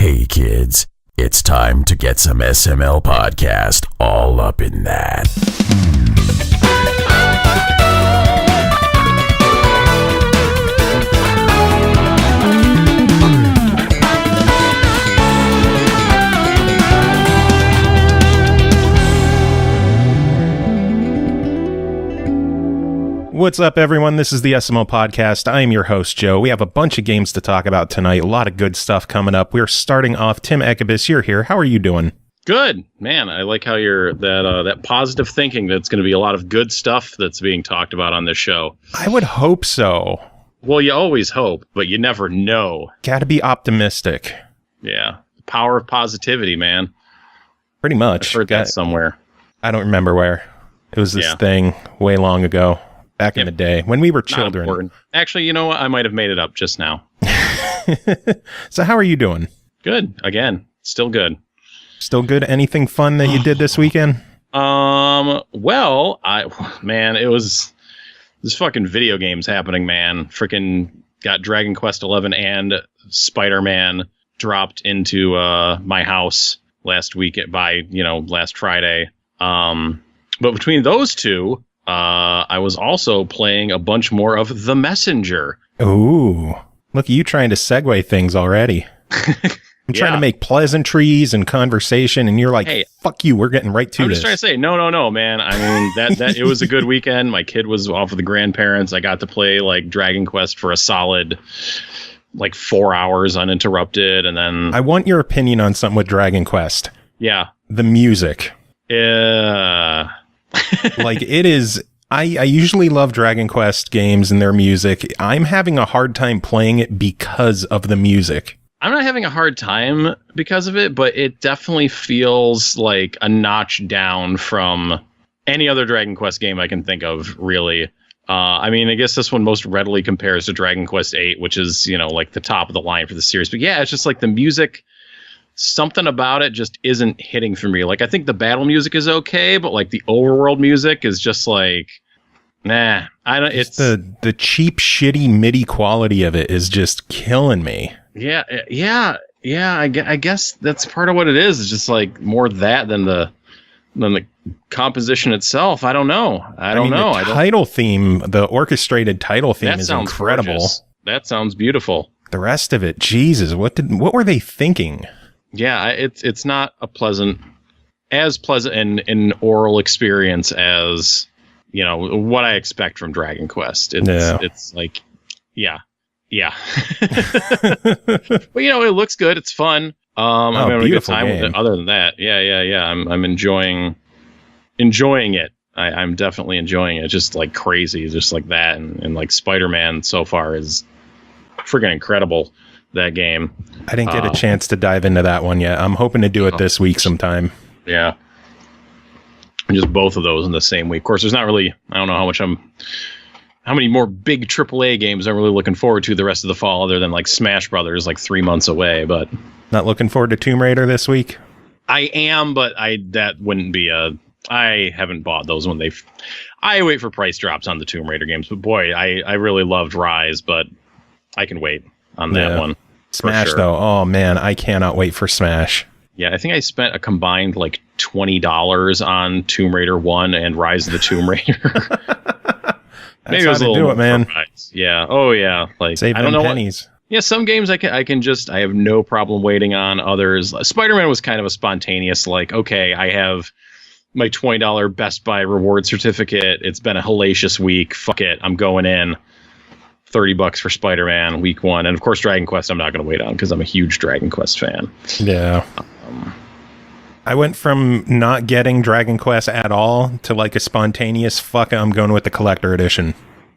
Hey kids, it's time to get some SML podcast all up in that. What's up, everyone? This is the SML Podcast. I am your host, Joe. We have a bunch of games to talk about tonight. A lot of good stuff coming up. We're starting off. Tim Ekibus, you're here. How are you doing? Good, man. I like how you're that positive thinking. That's going to be a lot of good stuff that's being talked about on this show. I would hope so. Well, you always hope, but you never know. Gotta be optimistic. Yeah, the power of positivity, man. Pretty much. I've heard that somewhere. I don't remember where. It was this thing way long ago. Back in the day, when we were children. Actually, you know what? I might have made it up just now. So how are you doing? Good. Again, still good. Still good? Anything fun that you did this weekend? Well, it was this fucking video games happening, man. Freaking got Dragon Quest XI and Spider-Man dropped into my house last Friday. But between those two, I was also playing a bunch more of The Messenger. Ooh, look at you trying to segue things already. I'm trying to make pleasantries and conversation, and you're like, hey, fuck you, we're getting right to this. I'm just trying to say, no, man. I mean, that it was a good weekend. My kid was off with the grandparents. I got to play, like, Dragon Quest for a solid, 4 hours uninterrupted, and then... I want your opinion on something with Dragon Quest. Yeah. The music. It is... I usually love Dragon Quest games and their music. I'm having a hard time playing it because of the music. I'm not having a hard time because of it, but it definitely feels like a notch down from any other Dragon Quest game I can think of, really. I mean, I guess this one most readily compares to Dragon Quest VIII, which is, the top of the line for the series. But yeah, it's just like the music... Something about it just isn't hitting for me. I think the battle music is okay, but the overworld music is just nah. I don't. It's the cheap, shitty MIDI quality of it is just killing me. Yeah. I guess that's part of what it is. It's just more that than the composition itself. I don't know. I don't know. The title theme, the orchestrated title theme, is incredible. Gorgeous. That sounds beautiful. The rest of it, Jesus, what were they thinking? Yeah, it's not as pleasant an oral experience as, what I expect from Dragon Quest. It's yeah. But, it looks good. It's fun. I'm having a good time with it. Other than that, yeah. I'm enjoying it. I'm definitely enjoying it. Just crazy, just like that. And Spider-Man so far is freaking incredible. That game. I didn't get a chance to dive into that one yet. I'm hoping to do it this week sometime. Yeah. And just both of those in the same week. Of course, there's not really, I don't know how many more big AAA games I'm really looking forward to the rest of the fall other than Smash Brothers 3 months away, but. Not looking forward to Tomb Raider this week? I am, but that wouldn't be I haven't bought those when I wait for price drops on the Tomb Raider games, but boy, I really loved Rise, but I can wait on that one. Smash, though. Oh, man, I cannot wait for Smash. Yeah, I think I spent a combined $20 on Tomb Raider 1 and Rise of the Tomb Raider. Maybe it was a little do it, man. Yeah. Oh, yeah. Save I don't know pennies. Yeah, some games I have no problem waiting on. Others, Spider-Man was kind of a spontaneous, okay, I have my $20 Best Buy reward certificate. It's been a hellacious week. Fuck it. I'm going in. $30 for Spider-Man week 1, and of course Dragon Quest I'm not going to wait on because I'm a huge Dragon Quest fan. Yeah. I went from not getting Dragon Quest at all to a spontaneous fuck I'm going with the collector edition.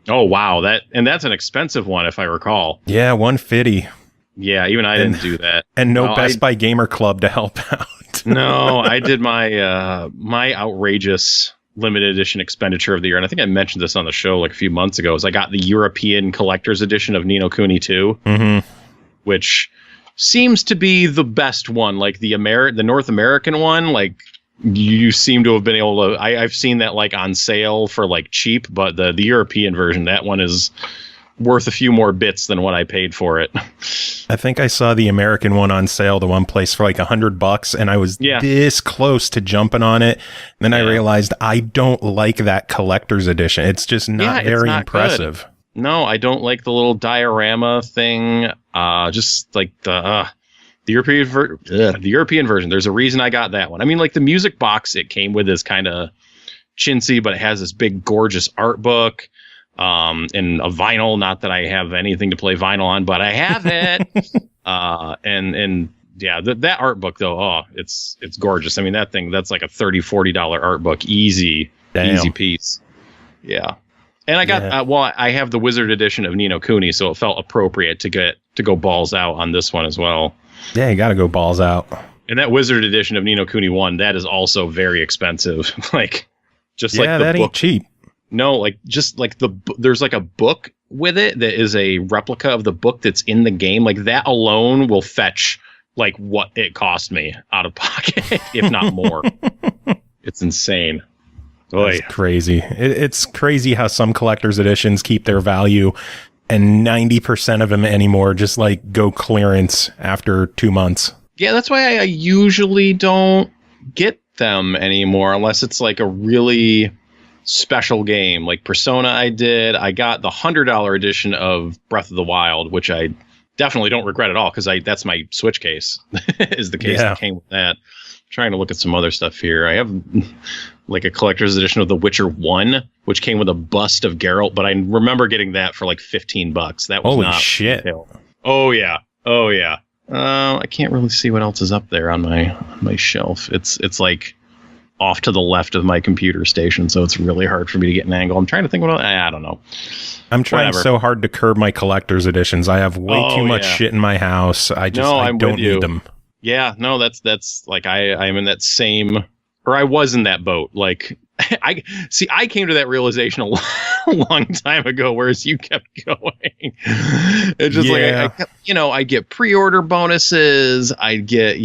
Oh wow, that's an expensive one if I recall. Yeah, $150. Yeah, even I didn't do that. And Best Buy Gamer Club to help out. No, I did my my outrageous limited edition expenditure of the year, and I think I mentioned this on the show a few months ago, is I got the European collector's edition of Ni no Kuni 2, which seems to be the best one. The North American one, you seem to have been able to. I've seen that on sale for cheap, but the European version, that one is worth a few more bits than what I paid for it. I think I saw the American one on sale, the one place for like $100, and I was this close to jumping on it. And then I realized I don't like that collector's edition. It's just not very impressive. Good. No, I don't like the little diorama thing. Just like the European version. There's a reason I got that one. I mean, like the music box it came with is kind of chintzy, but it has this big, gorgeous art book. And a vinyl, not that I have anything to play vinyl on, but I have it. That art book though, it's gorgeous. I mean, that's like a $30-$40 art book. Easy piece. Yeah. And I got, I have the Wizard edition of Ni no Kuni, so it felt appropriate to go balls out on this one as well. Yeah, you got to go balls out. And that Wizard edition of Ni no Kuni 1, that is also very expensive. Like the that book. Ain't cheap. No, there's like a book with it that is a replica of the book that's in the game. Like that alone will fetch like what it cost me out of pocket, if not more. It's insane. That's crazy. It's crazy how some collector's editions keep their value and 90% of them anymore just like go clearance after 2 months. Yeah, that's why I usually don't get them anymore unless it's like a really special game. Like Persona I got the $100 edition of Breath of the Wild, which I definitely don't regret at all because that's my Switch case is the case that came with that. I'm trying to look at some other stuff here. I have like a collector's edition of The Witcher 1, which came with a bust of Geralt, but I remember getting that for like $15. That was holy shit. Oh yeah. I can't really see what else is up there on my shelf. It's like off to the left of my computer station, so it's really hard for me to get an angle. I'm trying to think I don't know. I'm trying so hard to curb my collector's editions. I have way too much shit in my house. I don't need them. Yeah, no, that's like I'm in that same, or I was in that boat. Like I came to that realization a long time ago, whereas you kept going. It's just like I kept, I get pre-order bonuses. I get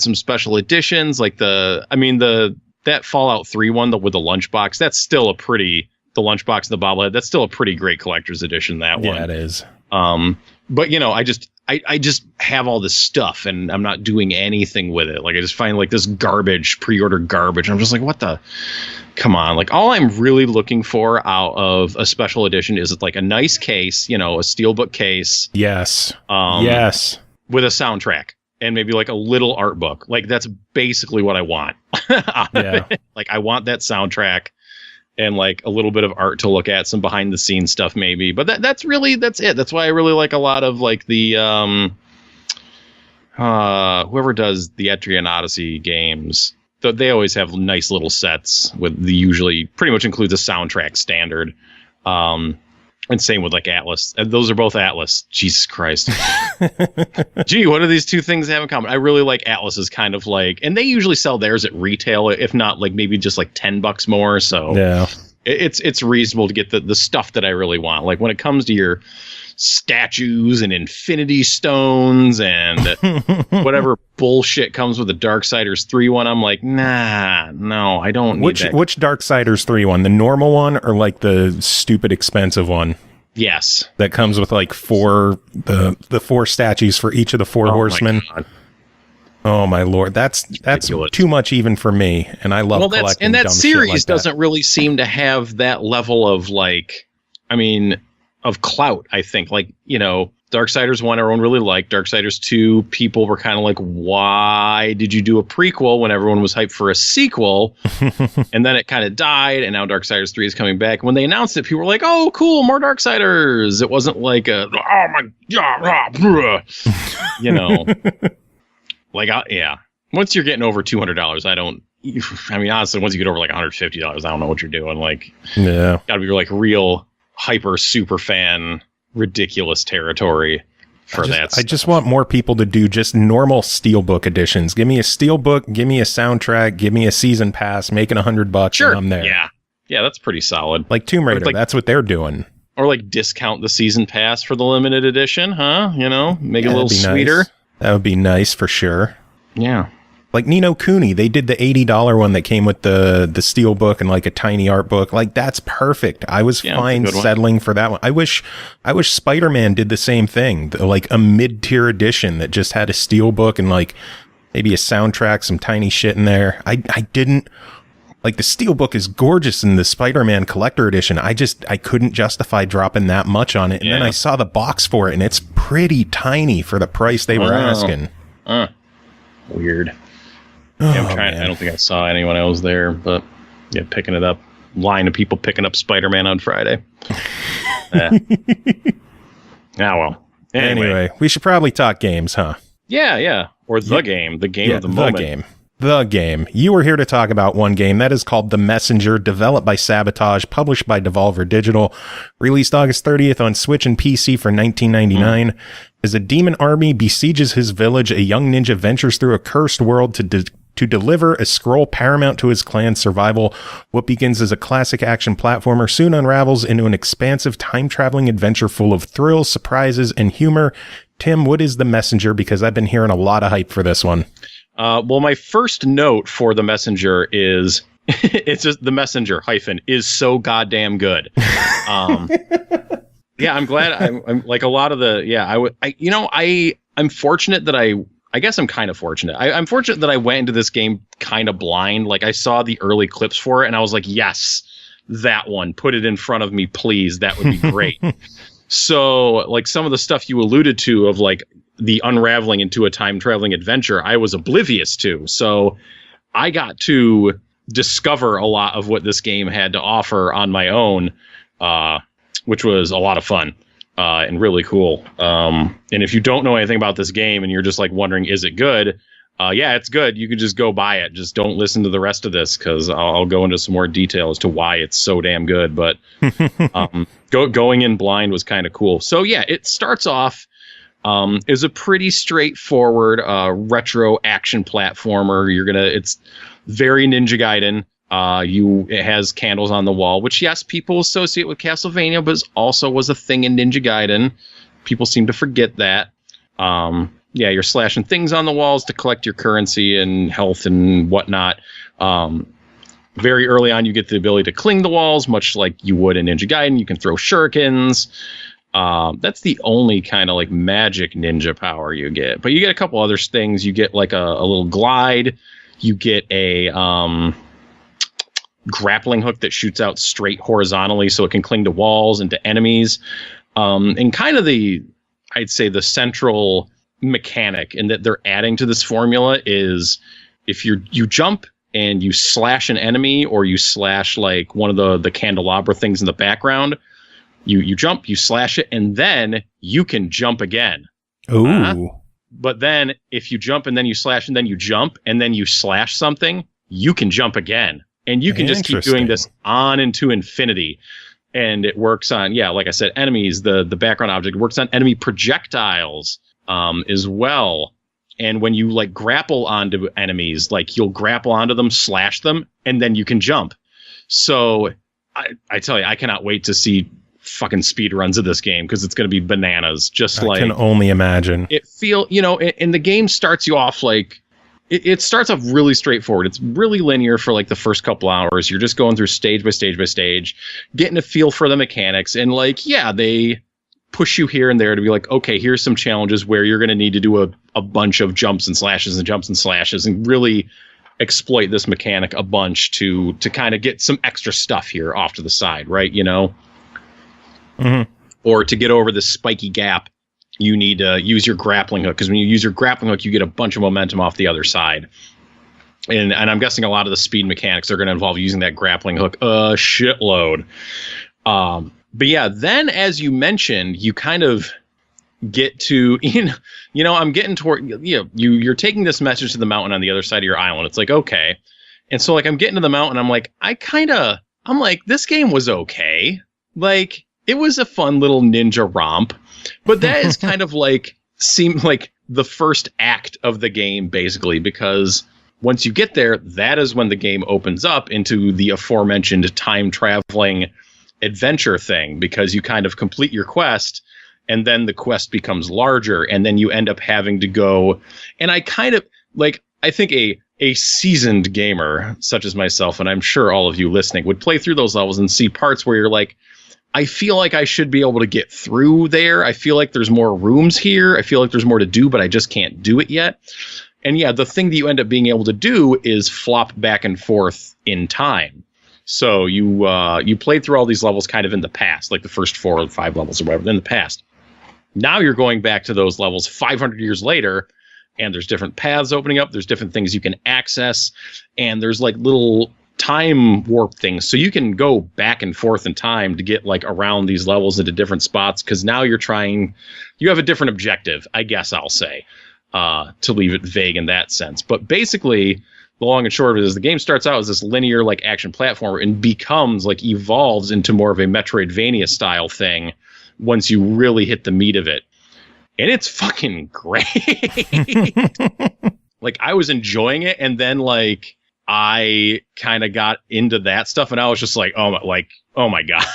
some special editions, like that Fallout 3 one with the lunchbox. That's still the lunchbox and the bobblehead. That's still a pretty great collector's edition. That one. Yeah, it is. But I just have all this stuff and I'm not doing anything with it. Like I just find like this pre-order garbage. I'm just like, come on. Like all I'm really looking for out of a special edition is like a nice case, a steelbook case. Yes. Yes. With a soundtrack. And maybe like a little art book. Like that's basically what I want. Like I want that soundtrack and like a little bit of art to look at, some behind the scenes stuff maybe. But that's it. That's why I really like a lot of like the whoever does the Etrian Odyssey games. They always have nice little sets with usually pretty much includes a soundtrack standard. And same with like Atlas. Those are both Atlas. Jesus Christ. Gee, what do these two things have in common? I really like Atlas's kind of like, and they usually sell theirs at retail, if not like maybe just like $10 more. So yeah, it's reasonable to get the stuff that I really want. Like when it comes to your statues and infinity stones and whatever bullshit comes with the Darksiders 3 one, I'm like, nah, no, I don't need that. Which Darksiders 3 one? The normal one or like the stupid expensive one? Yes. That comes with like the 4 statues for each of the 4 horsemen. Oh my lord, that's ridiculous. Too much even for me, and I love collecting. And that dumb series shit like doesn't really seem to have that level of like, of clout, I think. Like, Darksiders 1 everyone really liked. Darksiders 2, people were kind of like, why did you do a prequel when everyone was hyped for a sequel? And then it kind of died, and now Darksiders 3 is coming back. When they announced it, people were like, oh, cool, more Darksiders. It wasn't like oh my god, like, yeah. Once you're getting over $200, honestly, once you get over like $150, I don't know what you're doing. Like, yeah, gotta be like real hyper super fan ridiculous territory for that. I just want more people to do just normal steelbook editions. Give me a steelbook, give me a soundtrack, give me a season pass, making $100 sure. and I'm there. Yeah, that's pretty solid. Like Tomb Raider, that's what they're doing. Or like discount the season pass for the limited edition, huh? Make it a little sweeter. Nice. That would be nice for sure. Yeah. Like Ni no Kuni, they did the $80 one that came with the steel book and like a tiny art book. Like that's perfect. I was fine settling for that one. I wish Spider-Man did the same thing, like a mid-tier edition that just had a steel book and like maybe a soundtrack, some tiny shit in there. I didn't like the steel book is gorgeous in the Spider-Man collector edition. I couldn't justify dropping that much on it. And then I saw the box for it and it's pretty tiny for the price they were asking. Weird. I'm trying. I don't think I saw anyone else there, but yeah, picking it up. Line of people picking up Spider-Man on Friday. Well. Anyway, we should probably talk games, huh? Yeah. Or the game of the moment. The game. You were here to talk about one game that is called The Messenger, developed by Sabotage, published by Devolver Digital, released August 30th on Switch and PC for $19.99. As a demon army besieges his village, a young ninja ventures through a cursed world to deliver a scroll paramount to his clan's survival. What begins as a classic action platformer soon unravels into an expansive time-traveling adventure full of thrills, surprises, and humor. Tim, what is The Messenger? Because I've been hearing a lot of hype for this one. Well, my first note for The Messenger is it's just The Messenger - is so goddamn good. Yeah, I'm glad. I'm like a lot of the. I'm fortunate that I guess I'm kind of fortunate. I'm fortunate that I went into this game kind of blind. Like I saw the early clips for it and I was like, yes, that one. Put it in front of me, please. That would be great. So like some of the stuff you alluded to of like the unraveling into a time traveling adventure, I was oblivious to. So I got to discover a lot of what this game had to offer on my own, which was a lot of fun. And really cool. And if you don't know anything about this game and you're just like wondering, is it good? Yeah, it's good. You can just go buy it. Just don't listen to the rest of this because I'll go into some more detail as to why it's so damn good. But going in blind was kind of cool. So yeah, it starts off is a pretty straightforward retro action platformer. It's very Ninja Gaiden. It has candles on the wall, which yes, people associate with Castlevania, but also was a thing in Ninja Gaiden. People seem to forget that. You're slashing things on the walls to collect your currency and health and whatnot. Very early on, you get the ability to cling the walls, much like you would in Ninja Gaiden. You can throw shurikens. That's the only kind of like magic ninja power you get. But you get a couple other things. You get like a little glide. You get a grappling hook that shoots out straight horizontally so it can cling to walls and to enemies. And kind of I'd say the central mechanic and that they're adding to this formula is if you jump and you slash an enemy or you slash like one of the candelabra things in the background, you jump, you slash it, and then you can jump again. Ooh. But then if you jump and then you slash and then you jump and then you slash something, you can jump again. And you can just keep doing this on into infinity. And it works on, like I said, enemies, the background object. It works on enemy projectiles as well. And when you like grapple onto enemies, like you'll grapple onto them, slash them, and then you can jump. So I tell you, I cannot wait to see fucking speed runs of this game because it's going to be bananas. I can only imagine. It and the game starts you off like, it starts off really straightforward. It's really linear for like the first couple hours. You're just going through stage by stage by stage, getting a feel for the mechanics. And like, they push you here and there to be like, okay, here's some challenges where you're going to need to do a bunch of jumps and slashes and really exploit this mechanic a bunch to kind of get some extra stuff here off to the side, right? Mm-hmm. Or to get over this spiky gap, you need to use your grappling hook, because when you use your grappling hook, you get a bunch of momentum off the other side. And I'm guessing a lot of the speed mechanics are going to involve using that grappling hook a shitload. But yeah, then as you mentioned, you kind of get to, I'm getting toward, you're taking this message to the mountain on the other side of your island. It's like, okay. And so like, I'm getting to the mountain. I'm like, I'm like, this game was okay. Like, it was a fun little ninja romp. But that is kind of like seemed like the first act of the game, basically, because once you get there, that is when the game opens up into the aforementioned time traveling adventure thing, because you kind of complete your quest and then the quest becomes larger and then you end up having to go. And I kind of like, I think a a seasoned gamer such as myself, and I'm sure all of you listening, would play through those levels and see parts where you're like, I feel like I should be able to get through there. I feel like there's more rooms here. I feel like there's more to do, but I just can't do it yet. And yeah, the thing that you end up being able to do is flop back and forth in time. So you played through all these levels kind of in the past, like the first 4 or 5 levels or whatever in the past. Now you're going back to those levels 500 years later, and there's different paths opening up. There's different things you can access, and there's like little time warp things. So you can go back and forth in time to get like around these levels into different spots, because now you have a different objective, I guess I'll say, to leave it vague in that sense. But basically, the long and short of it is the game starts out as this linear like action platformer and becomes like evolves into more of a Metroidvania style thing once you really hit the meat of it. And it's fucking great. Like, I was enjoying it, and then like I kind of got into that stuff, and I was just like, oh my God.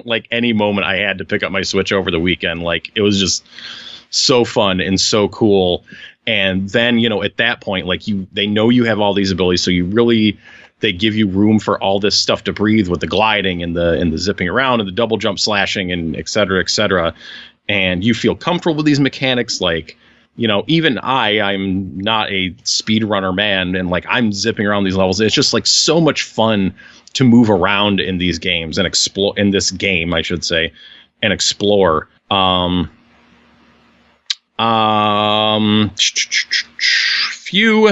Like, any moment I had to pick up my Switch over the weekend, like, it was just so fun and so cool. And then, you know, at that point, like, they know you have all these abilities, so they give you room for all this stuff to breathe with the gliding and the zipping around and the double jump slashing and et cetera, et cetera. And you feel comfortable with these mechanics. Like, you know, even I'm not a speedrunner man, and like, I'm zipping around these levels. It's just like so much fun to move around in these games and explore in this game, I should say, and explore. Few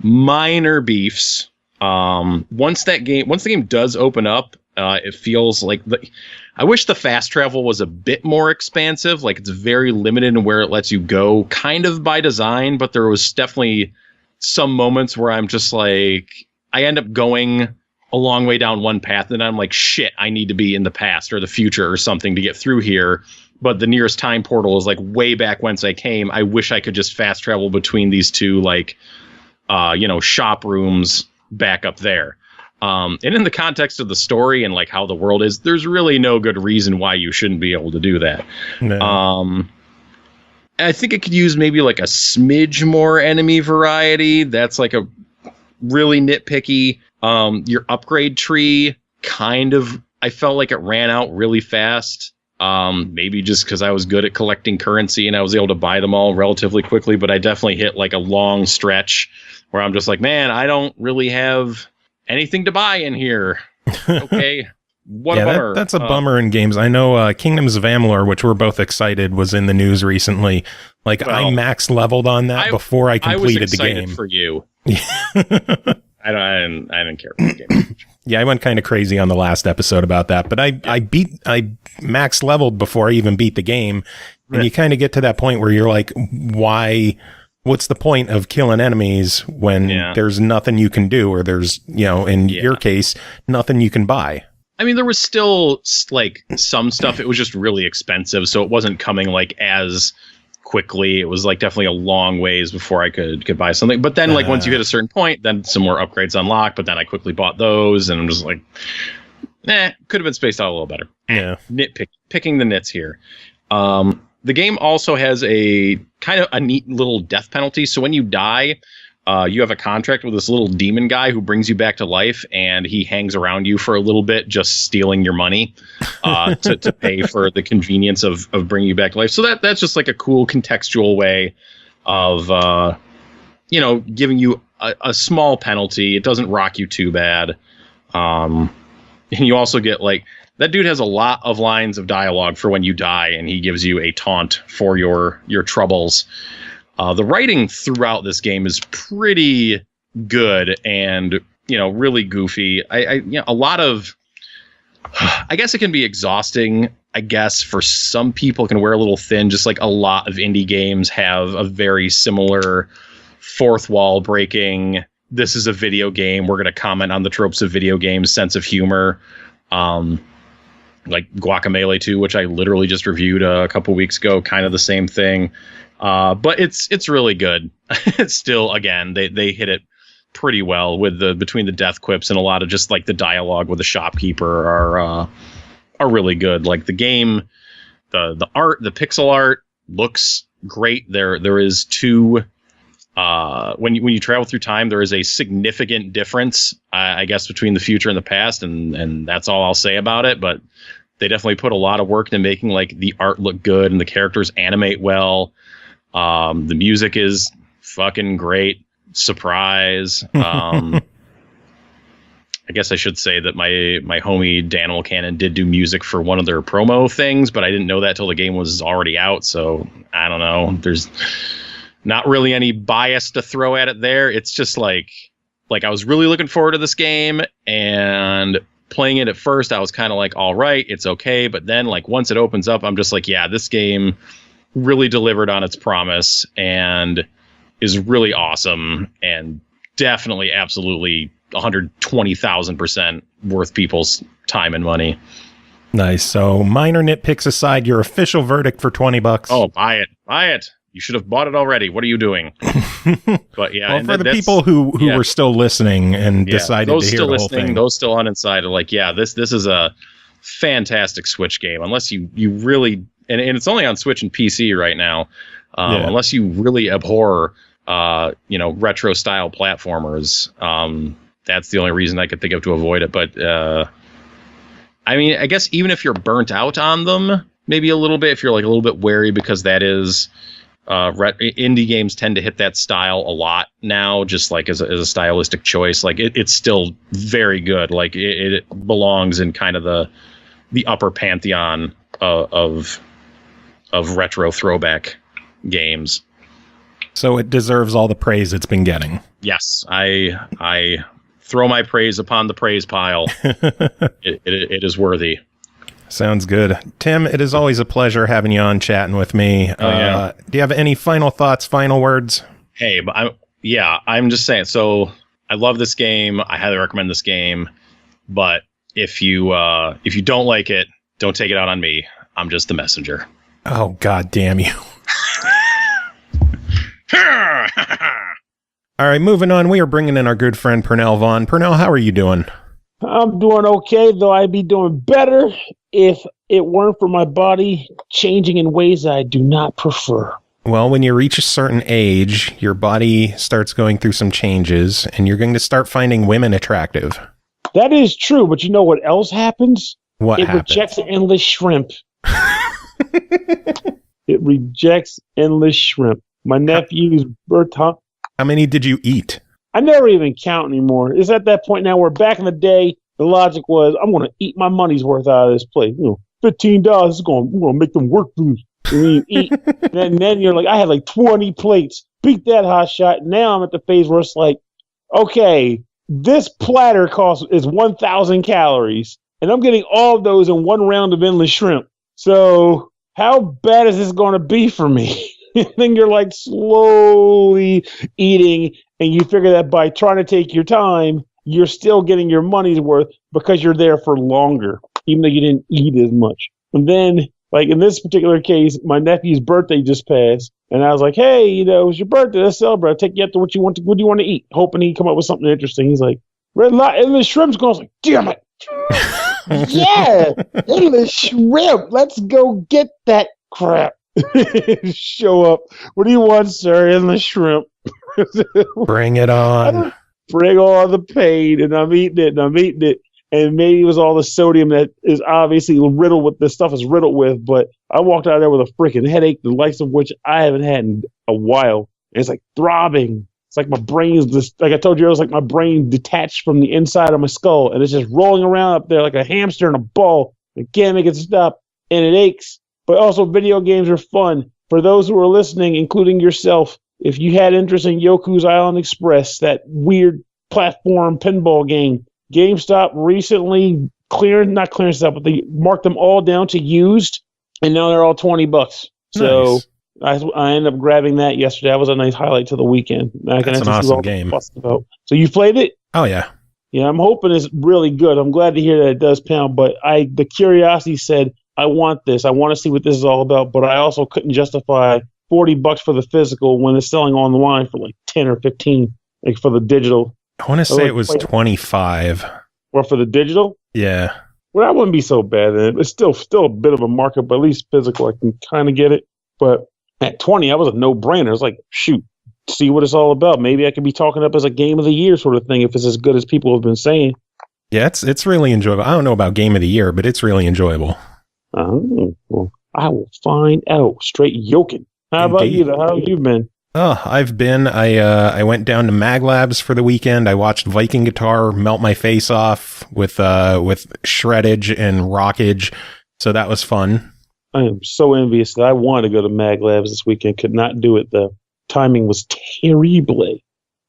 minor beefs. Once the game does open up, it feels like I wish the fast travel was a bit more expansive. Like, it's very limited in where it lets you go, kind of by design, but there was definitely some moments where I'm just like, I end up going a long way down one path, and I'm like, shit, I need to be in the past or the future or something to get through here. But the nearest time portal is like way back whence I came. I wish I could just fast travel between these two, like, shop rooms back up there. And in the context of the story and like how the world is, there's really no good reason why you shouldn't be able to do that. No. I think it could use maybe like a smidge more enemy variety. That's like a really nitpicky. Your upgrade tree I felt like it ran out really fast. Maybe just because I was good at collecting currency and I was able to buy them all relatively quickly, but I definitely hit like a long stretch where I'm just like, man, I don't really have anything to buy in here. Okay. What a bummer. That's a bummer in games. I know Kingdoms of Amalur, which we're both excited, was in the news recently. Like, I max leveled on that before I completed the game. For you. I didn't care for the game. Yeah, I went kind of crazy on the last episode about that, but I max leveled before I even beat the game. And you kind of get to that point where you're like, what's the point of killing enemies when there's nothing you can do, or there's, in your case, nothing you can buy? I mean, there was still like some stuff. It was just really expensive, so it wasn't coming like as quickly. It was like definitely a long ways before I could buy something. But then like once you hit a certain point, then some more upgrades unlocked. But then I quickly bought those, and I'm just like, could have been spaced out a little better. Yeah, picking the nits here. The game also has a kind of a neat little death penalty. So when you die, you have a contract with this little demon guy who brings you back to life, and he hangs around you for a little bit, just stealing your money to pay for the convenience of bringing you back to life. So that's just like a cool contextual way of, giving you a small penalty. It doesn't rock you too bad. And you also get like, that dude has a lot of lines of dialogue for when you die, and he gives you a taunt for your troubles. The writing throughout this game is pretty good and, really goofy. A lot of, I guess it can be exhausting. I guess for some people it can wear a little thin, just like a lot of indie games have a very similar fourth wall breaking. This is a video game. We're going to comment on the tropes of video games, sense of humor. Like Guacamelee 2, which I literally just reviewed a couple weeks ago, kind of the same thing. But it's really good. It's still, again, they hit it pretty well with between the death quips and a lot of just like the dialogue with the shopkeeper are really good. Like the game, the art, the pixel art looks great. There is two when you travel through time, there is a significant difference, I guess, between the future and the past, and that's all I'll say about it. But they definitely put a lot of work into making like the art look good and the characters animate well. The music is fucking great. Surprise. I guess I should say that my homie Daniel Cannon did do music for one of their promo things, but I didn't know that till the game was already out. So I don't know. There's not really any bias to throw at it there. It's just like I was really looking forward to this game, and playing it at first, I was kind of like, all right, it's okay. But then like once it opens up, I'm just like, yeah, this game really delivered on its promise and is really awesome and definitely absolutely 120,000% worth people's time and money. Nice. So minor nitpicks aside, your official verdict for $20. Oh, buy it. You should have bought it already. What are you doing? But yeah, well, for the people who were still listening and decided to hear the whole thing, those still uninsided, like, yeah, this is a fantastic Switch game. Unless you really, and it's only on Switch and PC right now. Unless you really abhor, retro style platformers. That's the only reason I could think of to avoid it. But I mean, I guess even if you're burnt out on them, maybe a little bit, if you're like a little bit wary, because that is indie games tend to hit that style a lot now, just like as a stylistic choice. Like it's still very good. Like it belongs in kind of the upper pantheon of retro throwback games. So it deserves all the praise it's been getting. Yes, I throw my praise upon the praise pile. It is worthy. Sounds good. Tim, it is always a pleasure having you on chatting with me. Do you have any final thoughts, final words? Hey, but I'm just saying. So I love this game. I highly recommend this game. But if you don't like it, don't take it out on me. I'm just the messenger. Oh, God damn you. All right, moving on. We are bringing in our good friend Pernell Vaughn. Pernell, how are you doing? I'm doing okay, though I'd be doing better if it weren't for my body changing in ways I do not prefer. Well, when you reach a certain age, your body starts going through some changes, and you're going to start finding women attractive. That is true, but you know what else happens? What happens? It rejects endless shrimp. It rejects endless shrimp. My nephew's birthday. How many did you eat? I never even count anymore. It's at that point now where back in the day, the logic was, I'm going to eat my money's worth out of this place. $15 is going to make them work for this. And then you eat. and then you're like, I had like 20 plates. Beat that hot shot. Now I'm at the phase where it's like, okay, this platter is 1,000 calories. And I'm getting all of those in one round of endless shrimp. So how bad is this going to be for me? And then you're like slowly eating, and you figure that by trying to take your time, you're still getting your money's worth because you're there for longer, even though you didn't eat as much. And then, like in this particular case, my nephew's birthday just passed, and I was like, hey, it's your birthday, let's celebrate. I'll take you up to what do you want to eat? Hoping he'd come up with something interesting. He's like, red light, endless shrimp's going. I was like, damn it. Yeah, endless shrimp. Let's go get that crap. Show up. What do you want, sir? Endless shrimp. Bring it on. Bring all the pain, and I'm eating it. And maybe it was all the sodium that is obviously riddled with this stuff is riddled with. But I walked out of there with a freaking headache, the likes of which I haven't had in a while. And it's like throbbing. It's like my brain's just, like I told you, it was like my brain detached from the inside of my skull, and it's just rolling around up there like a hamster in a ball. I can't make it stop, and it aches. But also, video games are fun. For those who are listening, including yourself, if you had interest in Yoku's Island Express, that weird platform pinball game, GameStop recently but they marked them all down to used, and now they're all $20. So nice. I ended up grabbing that yesterday. That was a nice highlight to the weekend. That's an awesome game. So you played it? Oh, yeah. Yeah, I'm hoping it's really good. I'm glad to hear that it does pound, but the curiosity said, I want this. I want to see what this is all about, but I also couldn't justify $40 for the physical when it's selling online for like 10 or 15, like for the digital. I want to say it was 25. Well, for the digital? Yeah. Well, that wouldn't be so bad. It's still a bit of a markup, but at least physical, I can kind of get it. But at 20, that was a no-brainer. It's like, shoot, see what it's all about. Maybe I could be talking up as a game of the year sort of thing if it's as good as people have been saying. Yeah, it's really enjoyable. I don't know about game of the year, but it's really enjoyable. Oh, well, I will find out. Straight yoking. How about you? How have you been? Oh, I've been. I went down to Mag Labs for the weekend. I watched Viking Guitar melt my face off with shreddage and rockage, so that was fun. I am so envious that I wanted to go to Mag Labs this weekend. Could not do it though. Timing was terrible.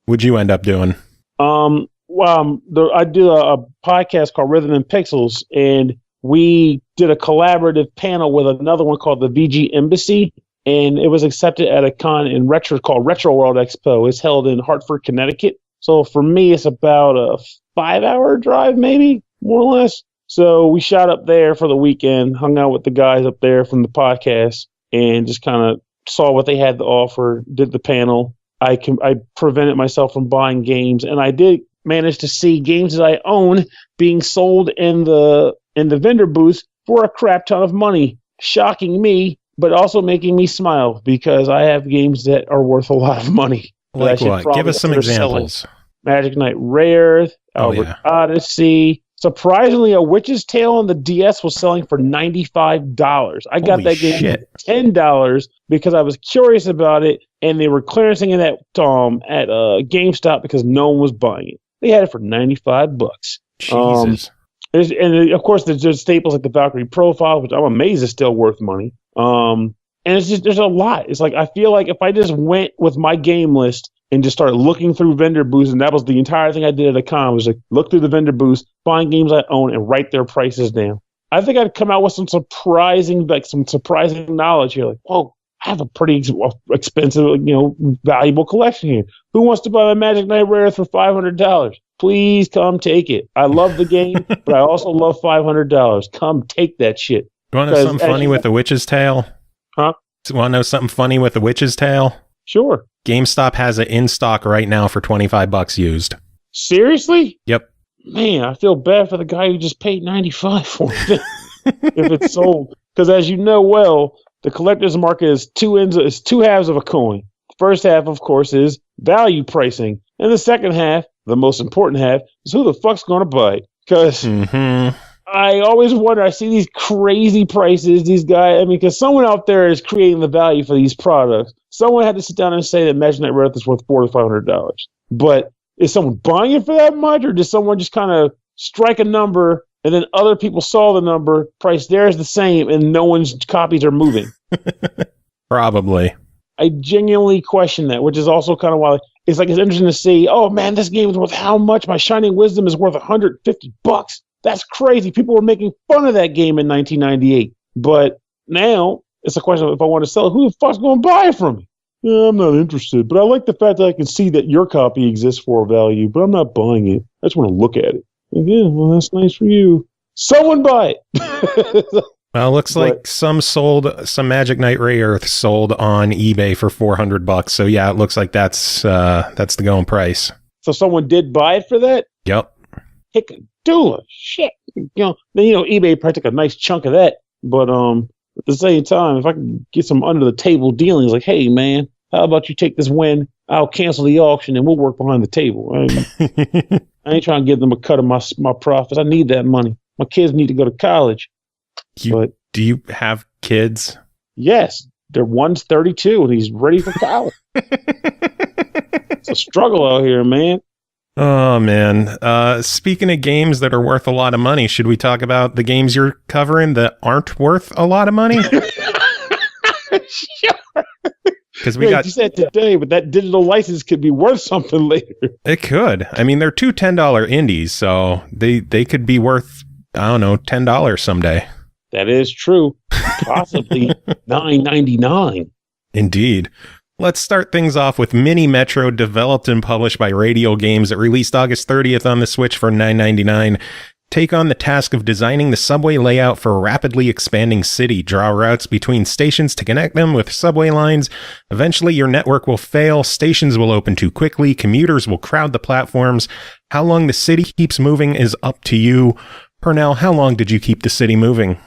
What'd you end up doing? I did a podcast called Rhythm and Pixels, and we did a collaborative panel with another one called the VG Embassy, and it was accepted at a con in called Retro World Expo. It's held in Hartford, Connecticut. So for me, it's about a 5-hour drive, maybe, more or less. So we shot up there for the weekend, hung out with the guys up there from the podcast, and just kind of saw what they had to offer, did the panel. I prevented myself from buying games, and I did manage to see games that I own being sold in the vendor booth for a crap ton of money, shocking me, but also making me smile because I have games that are worth a lot of money. Like what? Give us some examples. Magic Knight Rare, Albert Odyssey. Surprisingly, A Witch's Tale on the DS was selling for $95. I got that game for $10 because I was curious about it, and they were clearancing it at GameStop because no one was buying it. They had it for $95. Jesus. And of course, there's staples like the Valkyrie Profile, which I'm amazed is still worth money. And it's just, there's a lot. It's like, I feel like if I just went with my game list and just started looking through vendor booths, and that was the entire thing I did at a con, was like look through the vendor booths, find games I own, and write their prices down. I think I'd come out with some surprising knowledge here. Like, whoa, I have a pretty expensive, valuable collection here. Who wants to buy the Magic Knight Rare for $500? Please come take it. I love the game, but I also love $500. Come take that shit. You want to know something funny with The Witch's Tale? Huh? Want to know something funny with The Witch's Tale? Sure. GameStop has it in stock right now for $25 used. Seriously? Yep. Man, I feel bad for the guy who just paid $95 for it if it's sold. Because as you know well, the collector's market is two halves of a coin. The first half, of course, is value pricing. And the second half, the most important half, is who the fuck's going to buy it. Because I always wonder, I see these crazy prices, these guys, because someone out there is creating the value for these products. Someone had to sit down and say that Magic Knight Rare is worth $400 to $500. But is someone buying it for that much, or does someone just kind of strike a number and then other people saw the number, price theirs the same, and no one's copies are moving? Probably. I genuinely question that, which is also kind of why it's interesting to see, oh man, this game is worth how much? My Shining Wisdom is worth $150. That's crazy. People were making fun of that game in 1998. But now it's a question of if I want to sell it, who the fuck's going to buy it from me? Yeah, I'm not interested. But I like the fact that I can see that your copy exists for a value, but I'm not buying it. I just want to look at it. Like, yeah, well, that's nice for you. Someone buy it. Well, looks like some Magic Knight Rare sold on eBay for $400. So yeah, it looks like that's the going price. So someone did buy it for that? Yep. Hickadoodle, shit. Then eBay probably took a nice chunk of that. But at the same time, if I can get some under the table dealings, like, hey man, how about you take this win? I'll cancel the auction and we'll work behind the table. I ain't trying to give them a cut of my profits. I need that money. My kids need to go to college. Do you have kids? Yes. One's 32 and he's ready for college. It's a struggle out here, man. Oh, man. Speaking of games that are worth a lot of money, should we talk about the games you're covering that aren't worth a lot of money? Sure. Because you said today, but that digital license could be worth something later. It could. I mean, they're two $10 indies, so they could be worth, I don't know, $10 someday. That is true. Possibly $9.99. Indeed. Let's start things off with Mini Metro, developed and published by Radial Games. It released August 30th on the Switch for $9.99. Take on the task of designing the subway layout for a rapidly expanding city. Draw routes between stations to connect them with subway lines. Eventually, your network will fail. Stations will open too quickly. Commuters will crowd the platforms. How long the city keeps moving is up to you. Pernell, how long did you keep the city moving?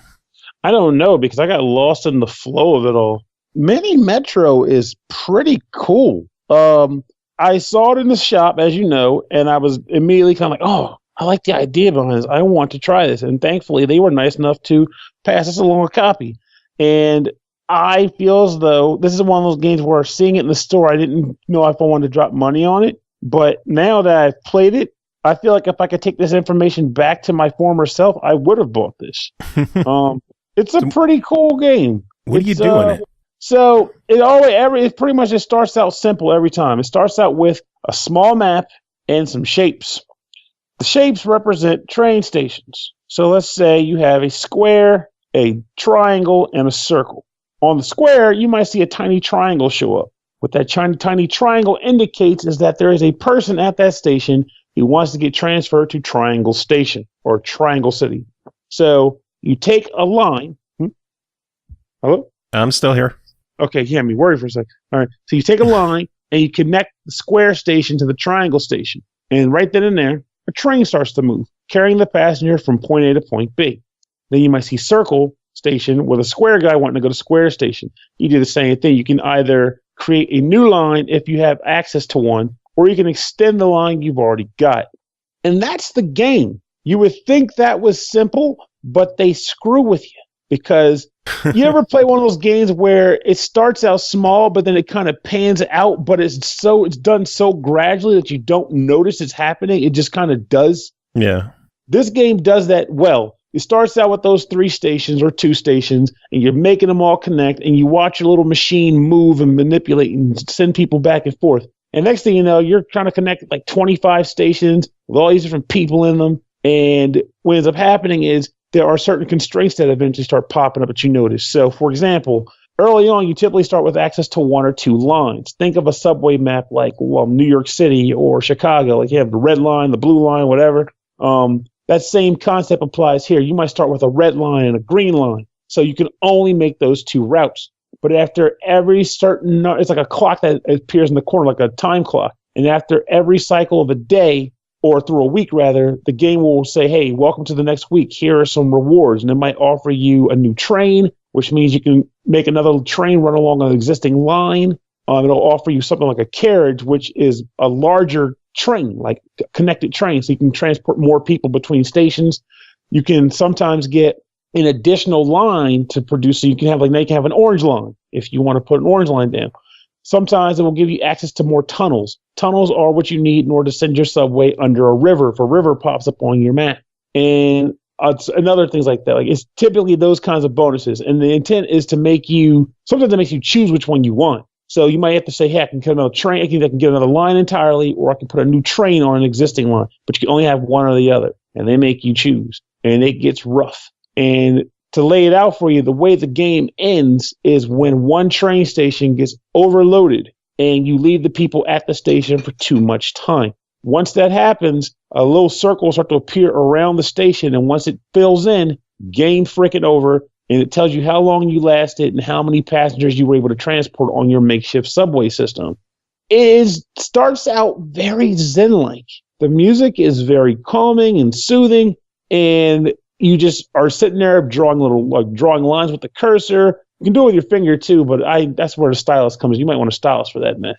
I don't know, because I got lost in the flow of it all. Mini Metro is pretty cool. I saw it in the shop, as you know, and I was immediately kind of like, oh, I like the idea behind this. I want to try this. And thankfully, they were nice enough to pass us along a copy. And I feel as though this is one of those games where seeing it in the store, I didn't know if I wanted to drop money on it. But now that I've played it, I feel like if I could take this information back to my former self, I would have bought this. It's a pretty cool game. What do you do in it? So it pretty much just starts out simple every time. It starts out with a small map and some shapes. The shapes represent train stations. So let's say you have a square, a triangle, and a circle. On the square, you might see a tiny triangle show up. What that tiny triangle indicates is that there is a person at that station who wants to get transferred to Triangle Station or Triangle City. So you take a line. Hello? I'm still here. Okay, you had me worried for a second. All right. So you take a line and you connect the square station to the triangle station. And right then and there, a train starts to move, carrying the passenger from point A to point B. Then you might see circle station with a square guy wanting to go to square station. You do the same thing. You can either create a new line if you have access to one, or you can extend the line you've already got. And that's the game. You would think that was simple, but they screw with you. Because you ever play one of those games where it starts out small, but then it kind of pans out, but it's done so gradually that you don't notice it's happening. It just kind of does. Yeah. This game does that well. It starts out with those 3 stations or 2 stations, and you're making them all connect, and you watch your little machine move and manipulate and send people back and forth. And next thing you know, you're trying to connect like 25 stations with all these different people in them. And what ends up happening is there are certain constraints that eventually start popping up that you notice. So, for example, early on, you typically start with access to 1 or 2 lines. Think of a subway map like New York City or Chicago. Like you have the red line, the blue line, whatever. That same concept applies here. You might start with a red line and a green line. So you can only make those 2 routes. But after every certain, it's like a clock that appears in the corner, like a time clock. And after every cycle of a day, or through a week rather, the game will say, hey, welcome to the next week. Here are some rewards. And it might offer you a new train, which means you can make another train run along an existing line. It'll offer you something like a carriage, which is a larger train, like a connected train, so you can transport more people between stations. You can sometimes get an additional line to produce, so you can have now you can have an orange line if you want to put an orange line down. Sometimes it will give you access to more tunnels. Tunnels are what you need in order to send your subway under a river. If a river pops up on your map. And another things like that. Like it's typically those kinds of bonuses. And the intent is to make you, sometimes it makes you choose which one you want. So you might have to say, hey, I can get another train, I can get another line entirely, or I can put a new train on an existing line. But you can only have one or the other. And they make you choose. And it gets rough. And to lay it out for you, the way the game ends is when one train station gets overloaded and you leave the people at the station for too much time. Once that happens, a little circle will start to appear around the station, and once it fills in, game freaking over, and it tells you how long you lasted and how many passengers you were able to transport on your makeshift subway system. It starts out very zen-like. The music is very calming and soothing, and you just are sitting there drawing lines with the cursor. You can do it with your finger too, but that's where the stylus comes. You might want a stylus for that mess.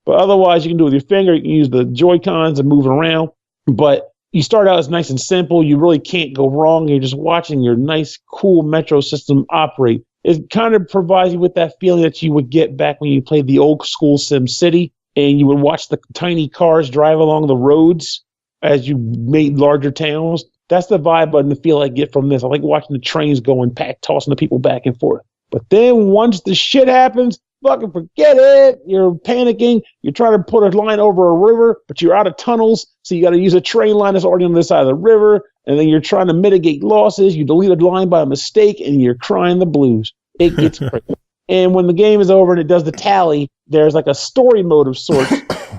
But otherwise, you can do it with your finger. You can use the Joy-Cons and move around. But you start out as nice and simple. You really can't go wrong. You're just watching your nice, cool metro system operate. It kind of provides you with that feeling that you would get back when you played the old school Sim City, and you would watch the tiny cars drive along the roads as you made larger towns. That's the vibe and the feel I get from this. I like watching the trains going, tossing the people back and forth. But then once the shit happens, fucking forget it. You're panicking. You're trying to put a line over a river, but you're out of tunnels. So you got to use a train line that's already on the side of the river. And then you're trying to mitigate losses. You delete a line by mistake and you're crying the blues. It gets crazy. And when the game is over and it does the tally, there's like a story mode of sorts.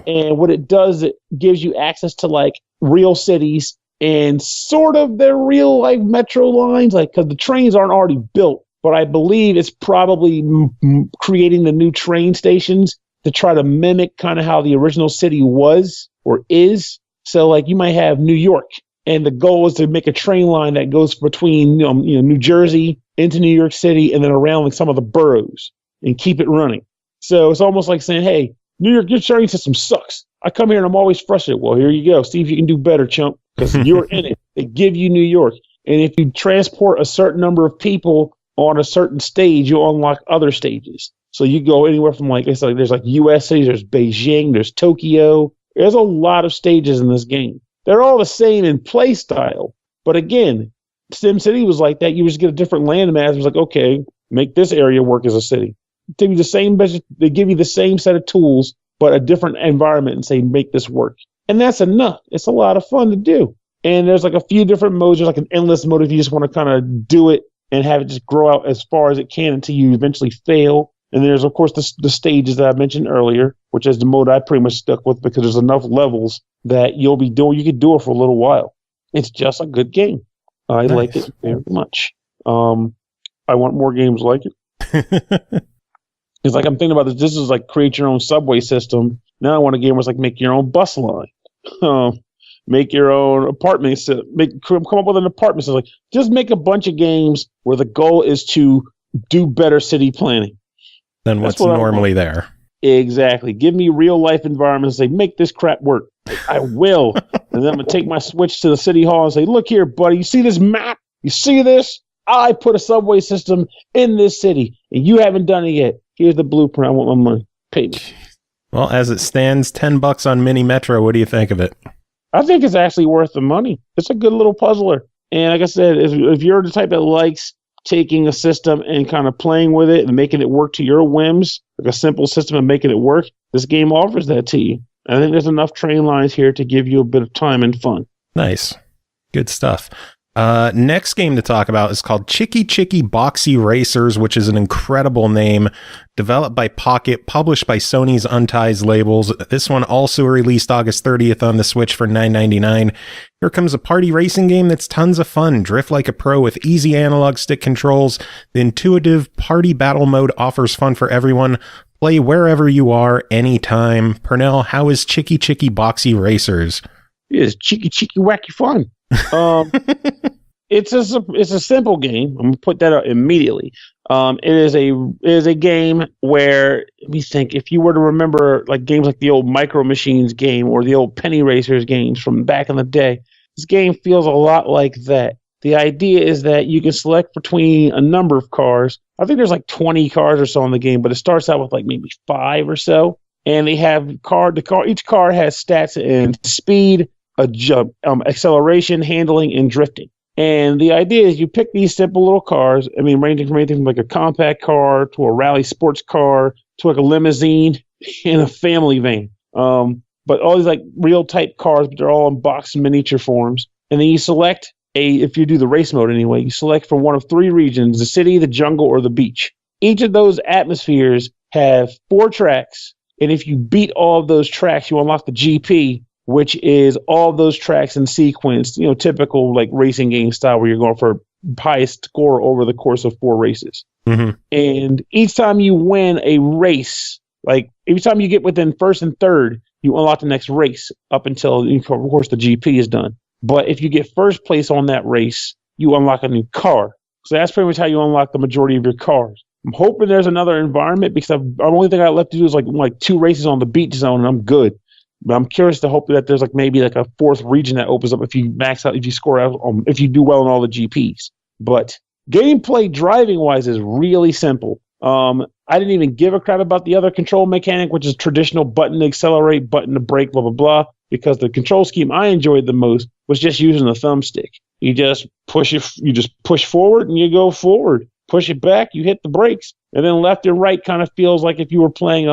And what it does, it gives you access to like real cities and sort of their real like metro lines, like because the trains aren't already built. But I believe it's probably creating the new train stations to try to mimic kind of how the original city was or is. So like you might have New York, and the goal is to make a train line that goes between New Jersey into New York City and then around like some of the boroughs and keep it running. So it's almost like saying, hey, New York, your charting system sucks. I come here and I'm always frustrated. Well, here you go. See if you can do better, chump, because you're in it. They give you New York. And if you transport a certain number of people on a certain stage, you unlock other stages. So you go anywhere from there's like U.S. cities, there's Beijing, there's Tokyo. There's a lot of stages in this game. They're all the same in play style. But again, SimCity was like that. You just get a different landmass. It was like, okay, make this area work as a city. They give you the same set of tools, but a different environment and say, make this work. And that's enough. It's a lot of fun to do. And there's like a few different modes. There's like an endless mode if you just want to kind of do it and have it just grow out as far as it can until you eventually fail. And there's, of course, the stages that I mentioned earlier, which is the mode I pretty much stuck with because there's enough levels that you could do it for a little while. It's just a good game. I like it very much. I want more games like it. It's like I'm thinking about this. This is like create your own subway system. Now I want a game where it's like make your own bus line. Make your own apartment. Come up with an apartment. So like just make a bunch of games where the goal is to do better city planning than what's normally there. Exactly. Give me real life environments. Say make this crap work. I will. And then I'm gonna take my Switch to the city hall and say, look here, buddy. You see this map? You see this? I put a subway system in this city, and you haven't done it yet. Here's the blueprint. I want my money. Pay me. Well, as it stands, $10 on Mini Metro. What do you think of it? I think it's actually worth the money. It's a good little puzzler. And like I said, if you're the type that likes taking a system and kind of playing with it and making it work to your whims, like a simple system and making it work, this game offers that to you. I think there's enough train lines here to give you a bit of time and fun. Nice. Good stuff. Next game to talk about is called Chicky Chicky Boxy Racers, which is an incredible name. Developed by Pocket, published by Sony's Unties labels. This one also released August 30th on the Switch for $9.99. Here comes a party racing game that's tons of fun. Drift like a pro with easy analog stick controls. The intuitive party battle mode offers fun for everyone. Play wherever you are, anytime. Pernell, how is Chicky Chicky Boxy Racers? It is cheeky, wacky fun. It's a simple game. I'm gonna put that out immediately. It is a game where we think if you were to remember like games like the old Micro Machines game or the old Penny Racers games from back in the day, this game feels a lot like that. The idea is that you can select between a number of cars. I think there's like 20 cars or so in the game, but it starts out with like maybe 5 or so, and they have each car has stats and speed, acceleration, handling, and drifting. And the idea is you pick these simple little cars, ranging from anything from like a compact car to a rally sports car to like a limousine and a family van. But all these like real type cars, but they're all in box miniature forms. And then you select if you do the race mode anyway, you select from one of 3 regions, the city, the jungle, or the beach. Each of those atmospheres have 4 tracks. And if you beat all of those tracks, you unlock the GP, which is all those tracks in sequence, typical like racing game style where you're going for highest score over the course of 4 races. Mm-hmm. And each time you win a race, like every time you get within first and third, you unlock the next race up until, of course, the GP is done. But if you get first place on that race, you unlock a new car. So that's pretty much how you unlock the majority of your cars. I'm hoping there's another environment because the only thing I left to do is like 2 races on the beach zone and I'm good. But I'm curious to hope that there's like maybe like a 4th region that opens up if you max out, if you score out, if you do well in all the GPs. But gameplay driving wise is really simple. I didn't even give a crap about the other control mechanic, which is traditional button to accelerate, button to brake, blah, blah, blah, because the control scheme I enjoyed the most was just using the thumbstick. You just push forward and you go forward. Push it back, you hit the brakes. And then left and right kind of feels like if you were playing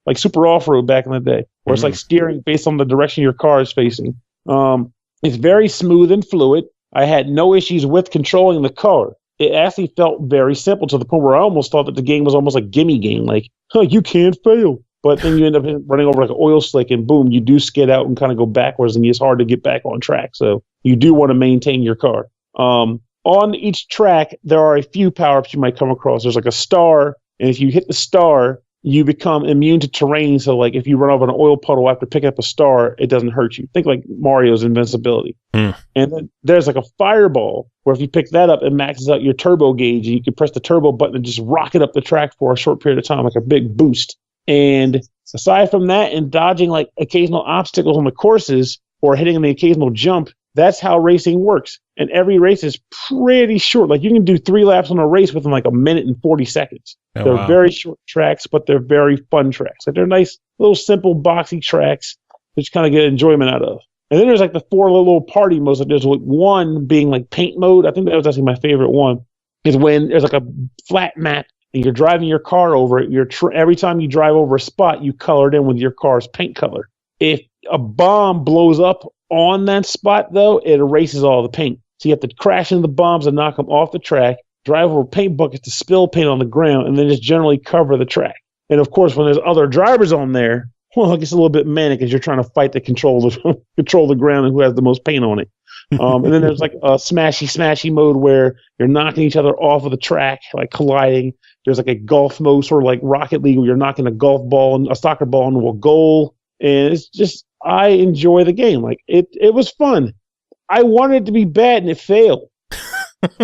like Super Off-Road back in the day, where it's like steering based on the direction your car is facing. It's very smooth and fluid. I had no issues with controlling the car. It actually felt very simple to the point where I almost thought that the game was almost like gimme game, like, you can't fail. But then you end up running over like an oil slick and boom, you do skid out and kind of go backwards and it's hard to get back on track. So you do want to maintain your car. On each track, there are a few power-ups you might come across. There's like a star, and if you hit the star, you become immune to terrain. So like if you run over an oil puddle after picking up a star, it doesn't hurt you. Think like Mario's invincibility. And then there's like a fireball where if you pick that up, it maxes out your turbo gauge and you can press the turbo button and just rocket up the track for a short period of time, like a big boost. And Aside from that and dodging like occasional obstacles on the courses or hitting the occasional jump, that's how racing works. And every race is pretty short. Like you can do 3 laps on a race within like 1 minute and 40 seconds. They're very short tracks, but they're very fun tracks. Like they're nice, little simple, boxy tracks that you kind of get enjoyment out of. And then there's like the 4 little party modes. Like there's like one being like paint mode. I think that was actually my favorite one. Is when there's like a flat map and you're driving your car over it. Every time you drive over a spot, you color it in with your car's paint color. If a bomb blows up on that spot, though, it erases all the paint. So you have to crash into the bombs and knock them off the track, drive over paint buckets to spill paint on the ground, and then just generally cover the track. And of course, when there's other drivers on there, well, it gets a little bit manic as you're trying to fight to control the ground and who has the most paint on it. And then there's like a smashy mode where you're knocking each other off of the track, like colliding. There's like a golf mode, sort of like Rocket League, where you're knocking a soccer ball into a goal. And it's just, I enjoy the game. Like it was fun. I wanted it to be bad and it failed.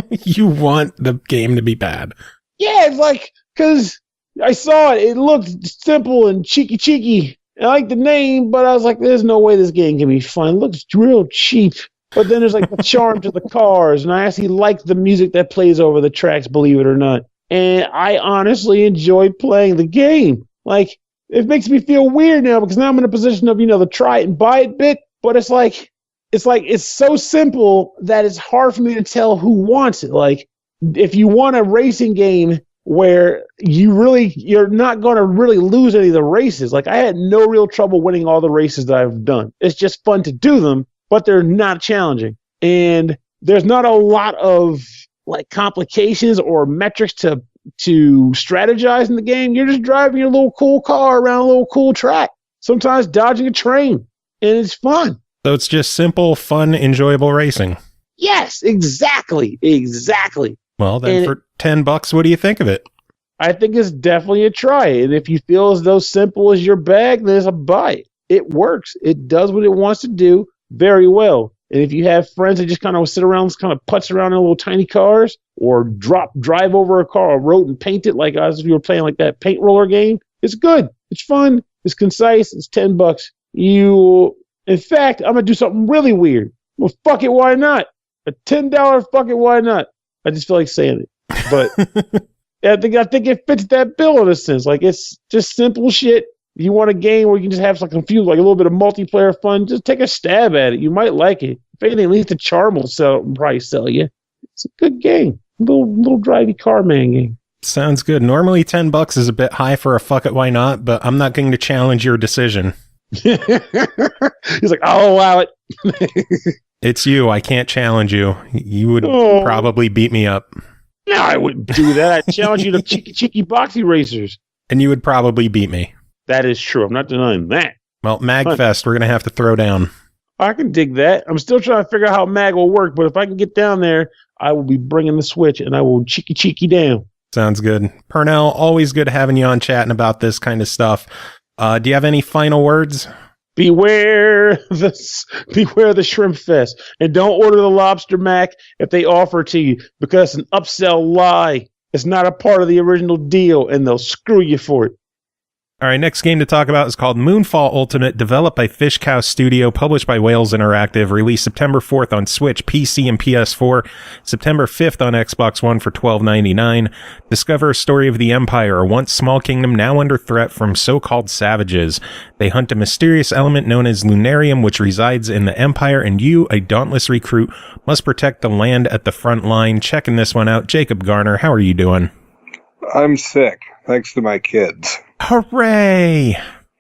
You want the game to be bad? Yeah, it's like, because I saw it. It looked simple and cheeky. I like the name, but I was like, there's no way this game can be fun. It looks real cheap. But then there's like the charm to the cars, and I actually like the music that plays over the tracks, believe it or not. And I honestly enjoy playing the game. Like, it makes me feel weird now because now I'm in a position of, to try it and buy it bit, but it's so simple that it's hard for me to tell who wants it. Like, if you want a racing game where you're not going to really lose any of the races. Like, I had no real trouble winning all the races that I've done. It's just fun to do them, but they're not challenging. And there's not a lot of like complications or metrics to strategize in the game. You're just driving your little cool car around a little cool track, sometimes dodging a train, and it's fun. So it's just simple, fun, enjoyable racing. Yes, exactly. Well, then for $10, what do you think of it? I think it's definitely a try. And if you feel as though simple is your bag, then it's a buy it. It works. It does what it wants to do very well. And if you have friends that just kind of sit around, kind of putz around in little tiny cars, or drive over a car, or road and paint it like as if you were playing like that paint roller game, it's good. It's fun. It's concise. It's $10. In fact, I'm gonna do something really weird. Well, fuck it, why not? A $10 fuck it, why not? I just feel like saying it, but I think it fits that bill in a sense. Like, it's just simple shit. If you want a game where you can just have like a little bit of multiplayer fun, just take a stab at it. You might like it. If anything, at least the charm will probably sell you. It's a good game. Little drivey car man game. Sounds good. Normally $10 is a bit high for a fuck it, why not? But I'm not going to challenge your decision. He's like, I'll allow it. It's you. I can't challenge you. You would probably beat me up. No, I wouldn't do that. I'd challenge you to cheeky boxy racers. And you would probably beat me. That is true. I'm not denying that. Well, MagFest, we're going to have to throw down. I can dig that. I'm still trying to figure out how Mag will work, but if I can get down there, I will be bringing the Switch, and I will cheeky down. Sounds good. Pernell, always good having you on chatting about this kind of stuff. Do you have any final words? Beware the Shrimp Fest, and don't order the Lobster Mac if they offer it to you, because it's an upsell lie. It's not a part of the original deal, and they'll screw you for it. All right, next game to talk about is called Moonfall Ultimate, developed by Fish Cow Studio, published by Wales Interactive, released September 4th on Switch, PC, and PS4, September 5th on Xbox One for $12.99. Discover a story of the Empire, a once small kingdom now under threat from so-called savages. They hunt a mysterious element known as Lunarium, which resides in the Empire, and you, a dauntless recruit, must protect the land at the front line. Checking this one out, Jacob Garner, how are you doing? I'm sick, thanks to my kids. Hooray!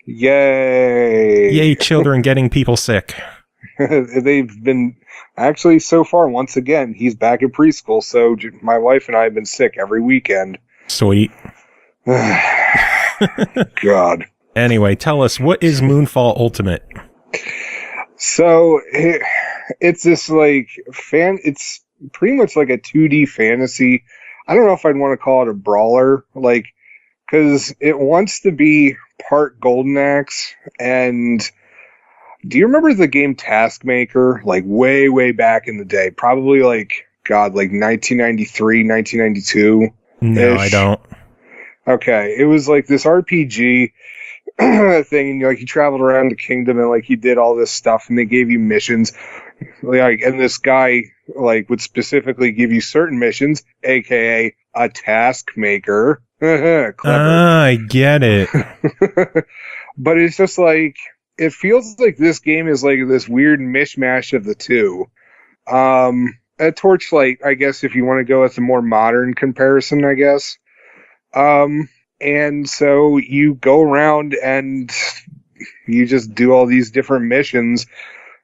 Yay! Yay, children getting people sick. They've been, actually, so far, once again, he's back in preschool, so my wife and I have been sick every weekend. Sweet. God. Anyway, tell us, what is Moonfall Ultimate? So, it's this, it's pretty much like a 2D fantasy. I don't know if I'd want to call it a brawler, because it wants to be part Golden Axe. And do you remember the game Taskmaker? Way back in the day. Probably 1993, 1992. No, I don't. Okay. It was this RPG thing, and like you traveled around the kingdom and like you did all this stuff, and they gave you missions. Like, and this guy like would specifically give you certain missions, aka a task maker. Clever. I get it. But it's just like, it feels like this game is like this weird mishmash of the two. A Torchlight, I guess, if you want to go with a more modern comparison, I guess. And so you go around and you just do all these different missions,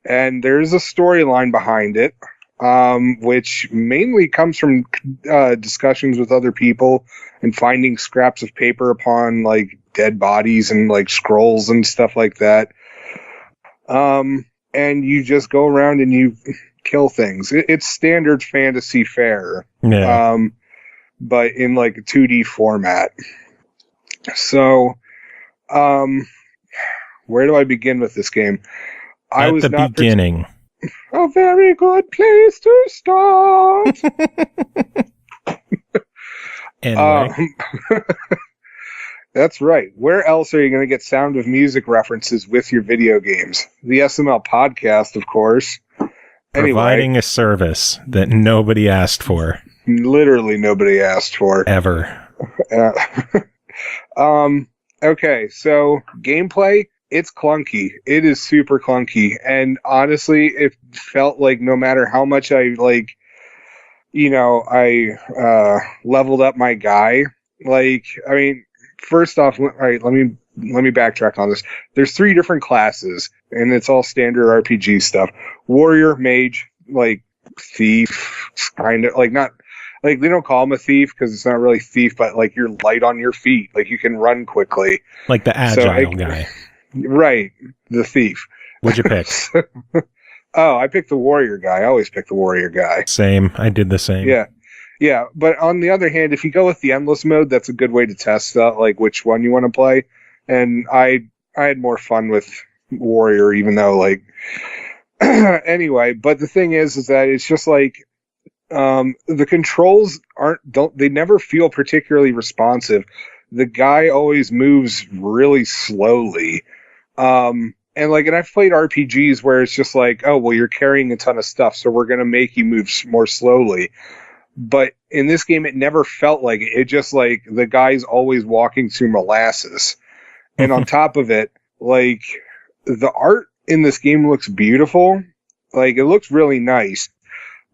and there's a storyline behind it, which mainly comes from discussions with other people and finding scraps of paper upon like dead bodies and like scrolls and stuff like that. And you just go around and you kill things. It's standard fantasy fare, but in like a 2D format. So, where do I begin with this game? At the beginning. A very good place to start. Anyway. That's right. Where else are you going to get Sound of Music references with your video games? The SML podcast, of course. Providing a service that nobody asked for. Literally nobody asked for. Ever. Okay, so gameplay, it's clunky. It is super clunky. And honestly, it felt like no matter how much I leveled up my guy, first off, all right, let me backtrack on this. There's 3 different classes, and it's all standard RPG stuff. Warrior, mage, like thief, kind of like not like they don't call him a thief because it's not really thief, but like you're light on your feet, like you can run quickly, like the agile guy. Right, the thief. What'd you pick? Oh, I picked the warrior guy. I always pick the warrior guy. Same. I did the same. Yeah. But on the other hand, if you go with the endless mode, that's a good way to test out like which one you want to play. And I had more fun with warrior, even though like anyway. But the thing is that it's just like the controls they never feel particularly responsive. The guy always moves really slowly. And I've played RPGs where it's just like, oh, well, you're carrying a ton of stuff, so we're going to make you move more slowly. But in this game, it never felt like it. It just like the guy's always walking through molasses. And on top of it, like the art in this game looks beautiful. Like it looks really nice.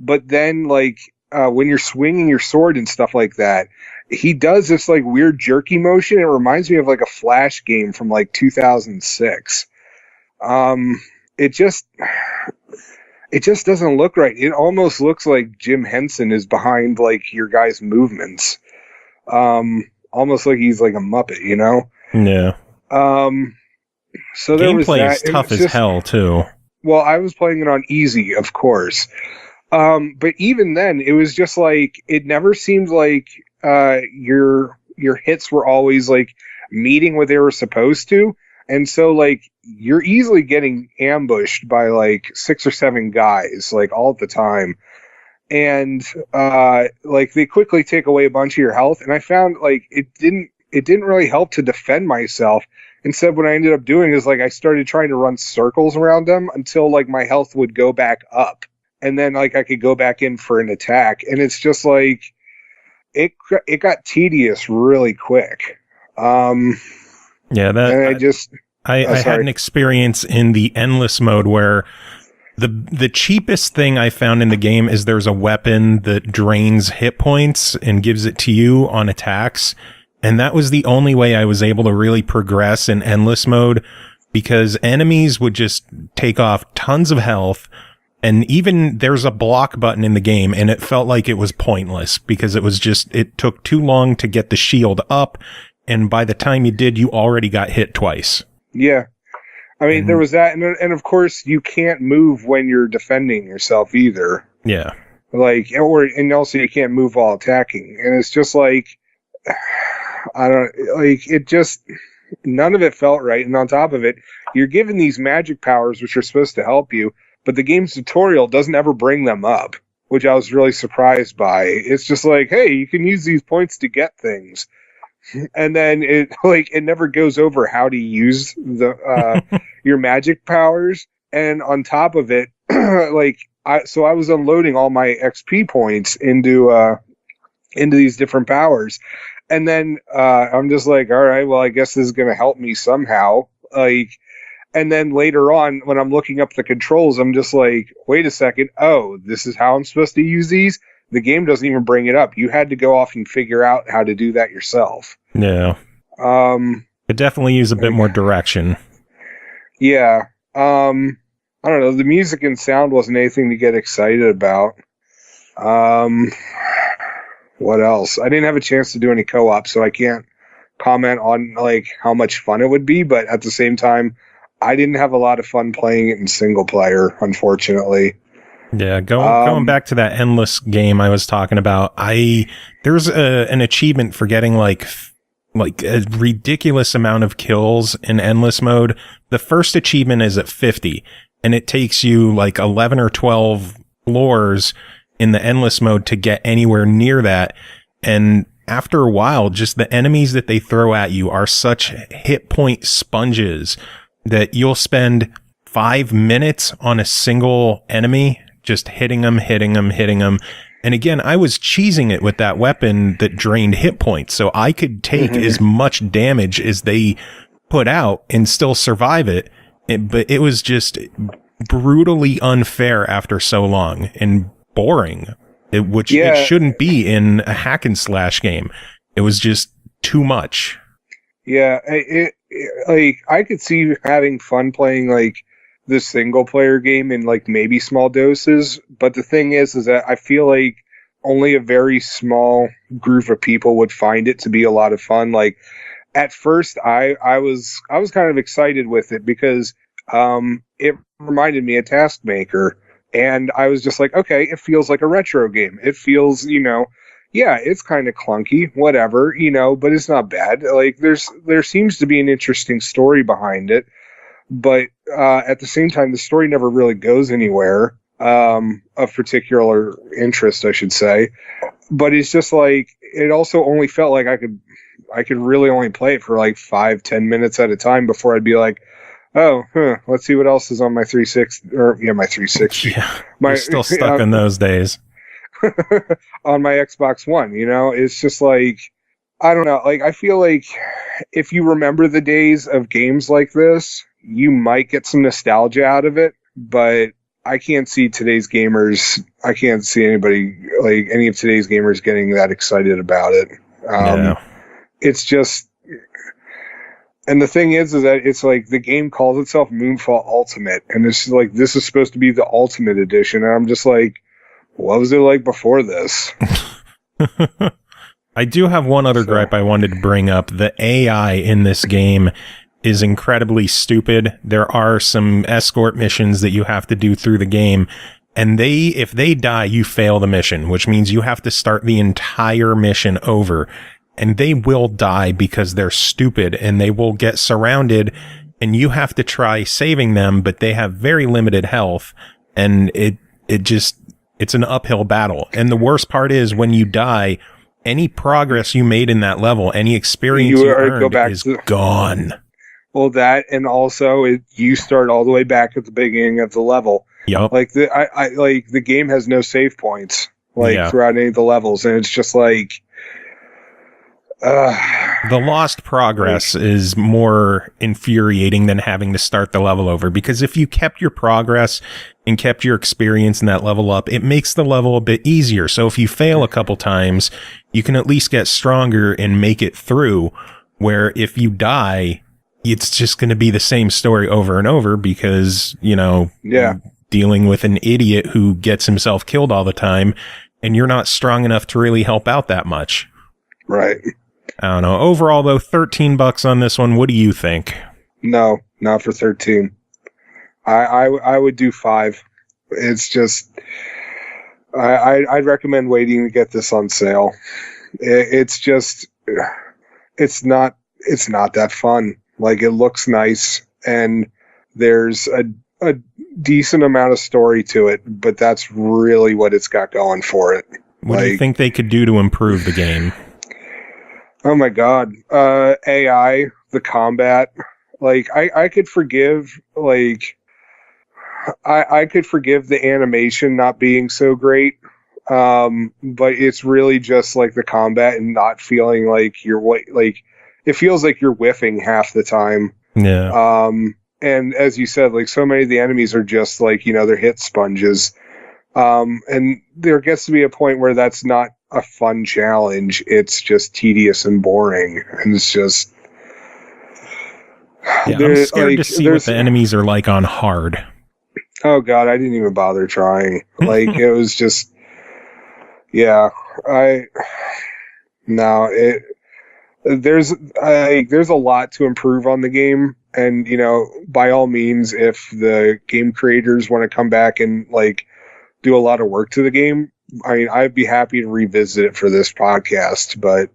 But then like when you're swinging your sword and stuff like that, he does this like weird jerky motion. It reminds me of like a Flash game from like 2006. It just doesn't look right. It almost looks like Jim Henson is behind like your guy's movements. Almost like he's like a Muppet, you know? Yeah. So there was that. Gameplay is tough as hell too. Well, I was playing it on easy, of course. But even then, it was just like it never seemed like your hits were always like meeting what they were supposed to. And so like you're easily getting ambushed by like 6 or 7 guys like all the time. And like they quickly take away a bunch of your health, and I found like it didn't really help to defend myself. Instead, what I ended up doing is like I started trying to run circles around them until like my health would go back up, and then like I could go back in for an attack. And it's just like it got tedious really quick. Yeah, that I had an experience in the endless mode where the cheapest thing I found in the game is there's a weapon that drains hit points and gives it to you on attacks. And that was the only way I was able to really progress in endless mode, because enemies would just take off tons of health. And even there's a block button in the game, and it felt like it was pointless because it took too long to get the shield up. And by the time you did, you already got hit twice. Yeah. I mean, there was that. And of course, you can't move when you're defending yourself either. Yeah. And also you can't move while attacking. And it's just like, none of it felt right. And on top of it, you're given these magic powers, which are supposed to help you, but the game's tutorial doesn't ever bring them up, which I was really surprised by. It's just like, hey, you can use these points to get things. and then it never goes over how to use the your magic powers. And on top of it, I was unloading all my XP points into these different powers. And then I'm just like, all right, well, I guess this is going to help me somehow. And then later on, when I'm looking up the controls, I'm just like, wait a second. Oh, this is how I'm supposed to use these? The game doesn't even bring it up. You had to go off and figure out how to do that yourself. Yeah. Could definitely use a bit more direction. Yeah. I don't know. The music and sound wasn't anything to get excited about. What else? I didn't have a chance to do any co-op, so I can't comment on how much fun it would be, but at the same time, I didn't have a lot of fun playing it in single player, unfortunately. Yeah, going back to that endless game I was talking about, there's an achievement for getting like a ridiculous amount of kills in endless mode. The first achievement is at 50, and it takes you 11 or 12 floors in the endless mode to get anywhere near that. And after a while, just the enemies that they throw at you are such hit point sponges that you'll spend 5 minutes on a single enemy, just hitting them. And again, I was cheesing it with that weapon that drained hit points, so I could take as much damage as they put out and still survive it. But it was just brutally unfair after so long and boring, which it shouldn't be in a hack and slash game. It was just too much. Yeah, I could see having fun playing the single player game in maybe small doses, but the thing is that I feel like only a very small group of people would find it to be a lot of fun. At first I was kind of excited with it because it reminded me of Taskmaker, and I was just like, okay, it feels like a retro game. It feels, yeah, it's kind of clunky, whatever, but it's not bad. There seems to be an interesting story behind it, but at the same time, the story never really goes anywhere of particular interest, I should say. But it's just it also only felt like I could really only play it for 5-10 minutes at a time before I'd be like, oh, let's see what else is on my 360. My 360. Yeah, you're still stuck in those days. On my Xbox One, it's just I don't know. I feel like if you remember the days of games like this, you might get some nostalgia out of it, but I can't see today's gamers. I can't see anybody, any of today's gamers getting that excited about it. It's just, and the thing is that it's the game calls itself Moonfall Ultimate, and it's this is supposed to be the Ultimate Edition, and I'm just what was it like before this? I do have one other gripe I wanted to bring up. The AI in this game is incredibly stupid. There are some escort missions that you have to do through the game, and if they die, you fail the mission, which means you have to start the entire mission over. And they will die because they're stupid, and they will get surrounded, and you have to try saving them, but they have very limited health, and it's an uphill battle. And the worst part is when you die, any progress you made in that level, any experience you earned is gone. Well, that, and also you start all the way back at the beginning of the level. Yep. The game has no save points throughout any of the levels, and it's just the lost progress is more infuriating than having to start the level over, because if you kept your progress and kept your experience in that level up, it makes the level a bit easier. So if you fail a couple times, you can at least get stronger and make it through, where if you die, it's just going to be the same story over and over because, dealing with an idiot who gets himself killed all the time, and you're not strong enough to really help out that much. Right. I don't know. Overall, though, $13 on this one. What do you think? No, not for 13. I would do 5. It's just, I'd recommend waiting to get this on sale. It's just, it's not that fun. It looks nice, and there's a decent amount of story to it, but that's really what it's got going for it. What do you think they could do to improve the game? Oh my god. AI, the combat. Like, I could forgive, like, I could forgive the animation not being so great. But it's really just like the combat and not feeling like you're like, it feels like you're whiffing half the time. Yeah. And as you said, like, so many of the enemies are just like, they're hit sponges. And there gets to be a point where that's not a fun challenge. It's just tedious and boring. And it's just, yeah, I'm scared to see what the enemies are like on hard. Oh god, I didn't even bother trying. Like, it was just, yeah, there's a lot to improve on the game. And, by all means, if the game creators want to come back and, like, do a lot of work to the game, I mean, I'd be happy to revisit it for this podcast, but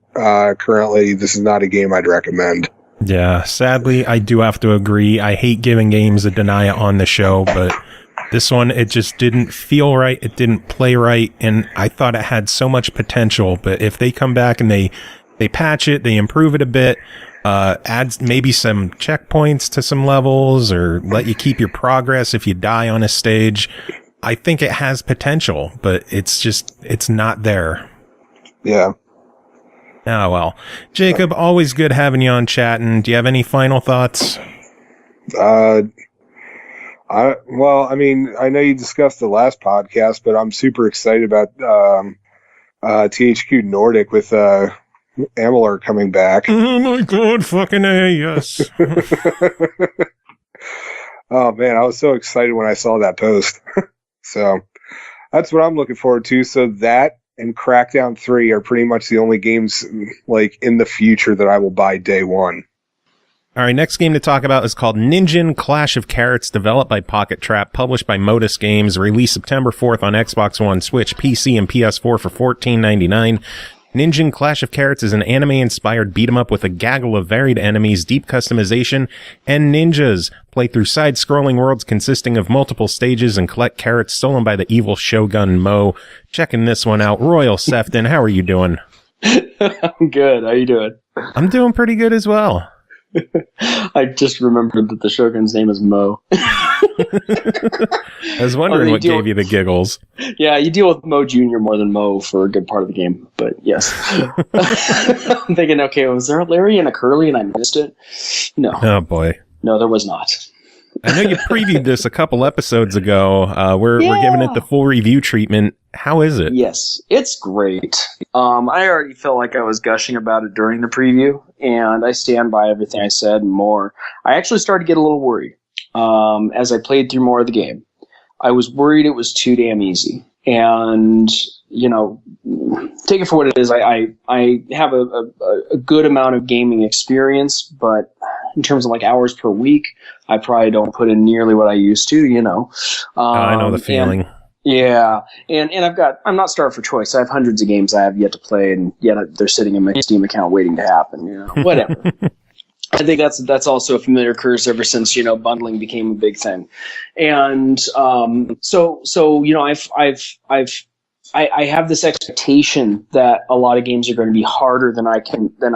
currently this is not a game I'd recommend. Yeah, sadly, I do have to agree. I hate giving games a deny on the show, but this one, it just didn't feel right. It didn't play right, and I thought it had so much potential, but if they come back and they patch it, they improve it a bit, add maybe some checkpoints to some levels, or let you keep your progress if you die on a stage, I think it has potential, but it's not there. Yeah. Oh, well. Jacob, always good having you on chatting. Do you have any final thoughts? I know you discussed the last podcast, but I'm super excited about THQ Nordic with Amalur coming back. Oh my god, fucking A, yes. Oh man, I was so excited when I saw that post. So that's what I'm looking forward to. So that and Crackdown 3 are pretty much the only games, like, in the future that I will buy day one. All right, next game to talk about is called Ninja Clash of Carrots, developed by Pocket Trap, published by Modus Games, released September 4th on Xbox One, Switch, PC, and PS4 for $14.99. Ninja Clash of Carrots is an anime-inspired beat-em-up with a gaggle of varied enemies, deep customization, and ninjas. Play through side-scrolling worlds consisting of multiple stages and collect carrots stolen by the evil Shogun Mo. Checking this one out. Royal Sefton, how are you doing? I'm good. How you doing? I'm doing pretty good as well. I just remembered that the Shogun's name is Mo. I was wondering what gave you the giggles. Yeah, you deal with Mo Jr. more than Mo for a good part of the game, but yes. I'm thinking, okay, was there a Larry and a Curly and I missed it? No. Oh, boy. No, there was not. I know you previewed this a couple episodes ago. We're giving it the full review treatment. How is it? Yes, it's great. I already felt like I was gushing about it during the preview, and I stand by everything I said and more. I actually started to get a little worried as I played through more of the game. I was worried it was too damn easy. And, take it for what it is. I have a good amount of gaming experience, but in terms of like hours per week, I probably don't put in nearly what I used to, I know the feeling. And I'm not starved for choice. I have hundreds of games I have yet to play, and yet they're sitting in my Steam account waiting to happen, whatever. I think that's also a familiar curse ever since, bundling became a big thing. And, I have this expectation that a lot of games are going to be harder than I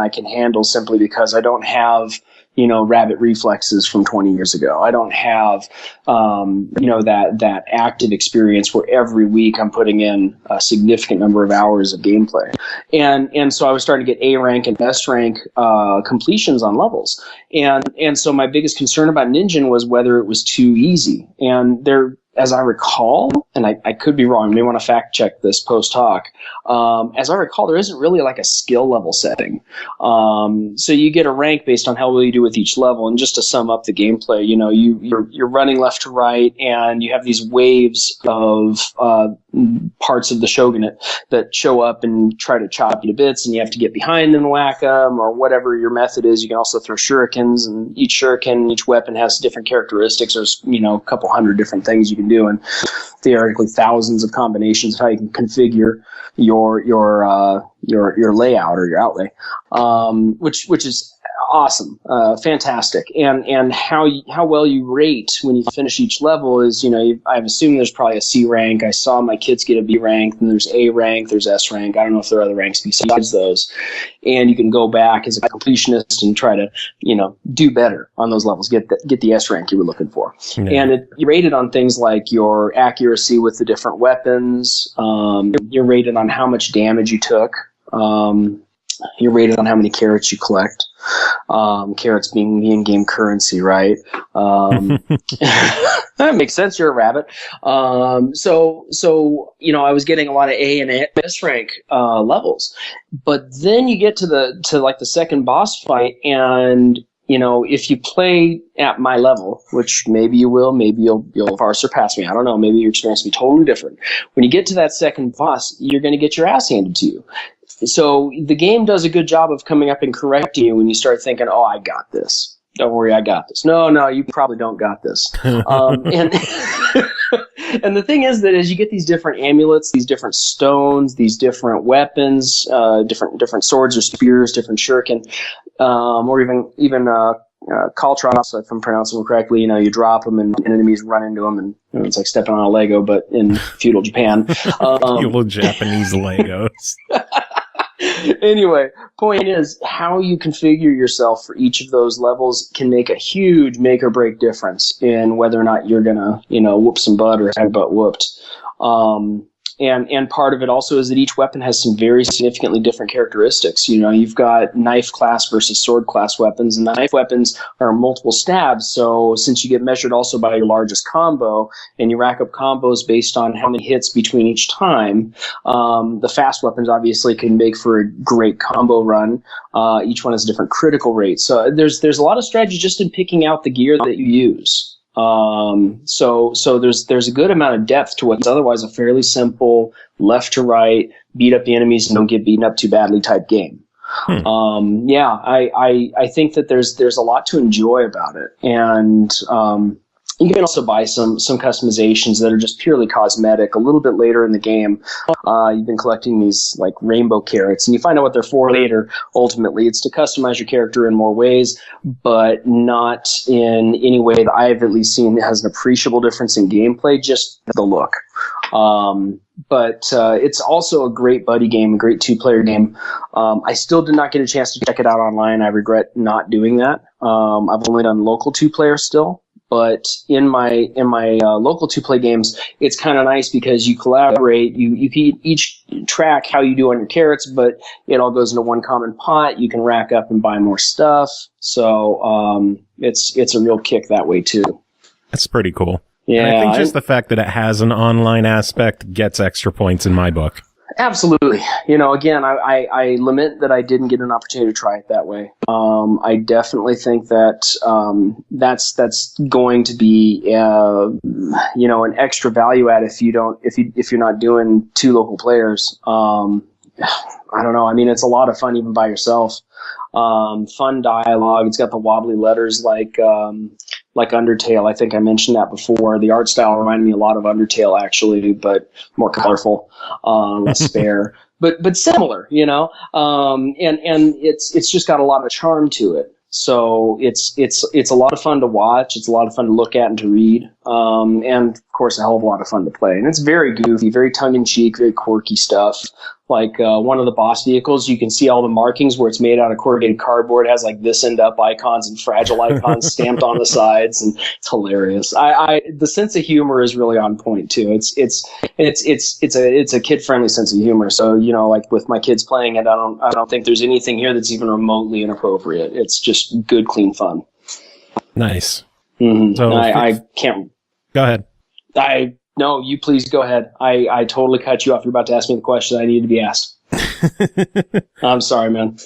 can handle, simply because I don't have, rabbit reflexes from 20 years ago. I don't have, that active experience where every week I'm putting in a significant number of hours of gameplay. And so I was starting to get A rank and S rank, completions on levels. And so my biggest concern about Ninja was whether it was too easy. And as I recall, and I could be wrong, I may want to fact check this post hoc. As I recall, there isn't really like a skill level setting. So you get a rank based on how well you do with each level. And just to sum up the gameplay, you're running left to right, and you have these waves of parts of the shogunate that show up and try to chop you to bits, and you have to get behind them and whack them, or whatever your method is. You can also throw shurikens, and each weapon has different characteristics. There's a couple hundred different things you can do, and theoretically thousands of combinations of how you can configure your layout or your outlay, which is awesome, fantastic. And how well you rate when you finish each level is, I'm assuming there's probably a C rank. I saw my kids get a B rank, and there's A rank, there's S rank. I don't know if there are other ranks besides those. And you can go back as a completionist and try to, do better on those levels, get the S rank you were looking for. Yeah. And you're rated on things like your accuracy with the different weapons. You're rated on how much damage you took. You're rated on how many carrots you collect. Carrots being the in-game currency, right? That makes sense. You're a rabbit. So I was getting a lot of A and S rank levels, but then you get to the second boss fight, and if you play at my level, which maybe you will, maybe you'll far surpass me. I don't know. Maybe your experience will be totally different. When you get to that second boss, you're going to get your ass handed to you. So the game does a good job of coming up and correcting you when you start thinking, oh, I got this. Don't worry, I got this. No, you probably don't got this. And and the thing is that as you get these different amulets, these different stones, these different weapons, different swords or spears, different shuriken, or even caltrops, if I'm pronouncing them correctly, you drop them and enemies run into them, and it's like stepping on a Lego, but in feudal Japan. Feudal Japanese Legos. Anyway, point is, how you configure yourself for each of those levels can make a huge make or break difference in whether or not you're gonna, whoop some butt or have butt whooped. And part of it also is that each weapon has some very significantly different characteristics. You've got knife class versus sword class weapons, and the knife weapons are multiple stabs. So since you get measured also by your largest combo, and you rack up combos based on how many hits between each time, the fast weapons obviously can make for a great combo run. Each one has a different critical rate. So there's a lot of strategy just in picking out the gear that you use. So there's a good amount of depth to what's otherwise a fairly simple left to right, beat up the enemies and don't get beaten up too badly type game. I think that there's a lot to enjoy about it. And, you can also buy some customizations that are just purely cosmetic. A little bit later in the game, you've been collecting these like rainbow carrots, and you find out what they're for later. Ultimately, it's to customize your character in more ways, but not in any way that I've at least seen that has an appreciable difference in gameplay, just the look. But it's also a great buddy game, a great two-player game. I still did not get a chance to check it out online. I regret not doing that. I've only done local two-player still. But in my local two-play games, it's kind of nice because you collaborate. You can each track how you do on your carrots, but it all goes into one common pot. You can rack up and buy more stuff. So it's a real kick that way too. That's pretty cool. Yeah, and I think just the fact that it has an online aspect gets extra points in my book. Absolutely. Again, I lament that I didn't get an opportunity to try it that way. I definitely think that that's going to be an extra value add if you're not doing two local players. I don't know. I mean, it's a lot of fun even by yourself. Fun dialogue. It's got the wobbly letters like Undertale. I think I mentioned that before. The art style reminded me a lot of Undertale, actually, but more colorful, less spare, but similar, and it's just got a lot of charm to it. So it's a lot of fun to watch. It's a lot of fun to look at and to read. And of course a hell of a lot of fun to play. And it's very goofy, very tongue in cheek, very quirky stuff. Like, one of the boss vehicles, you can see all the markings where it's made out of corrugated cardboard. It has like this end up icons and fragile icons stamped on the sides, and it's hilarious. The sense of humor is really on point too. It's a kid friendly sense of humor. So, like with my kids playing it, I don't think there's anything here that's even remotely inappropriate. It's just good, clean fun. Nice. Mm-hmm. So I can't. Go ahead. No, you please go ahead. I totally cut you off. You're about to ask me the question I needed to be asked. I'm sorry, man.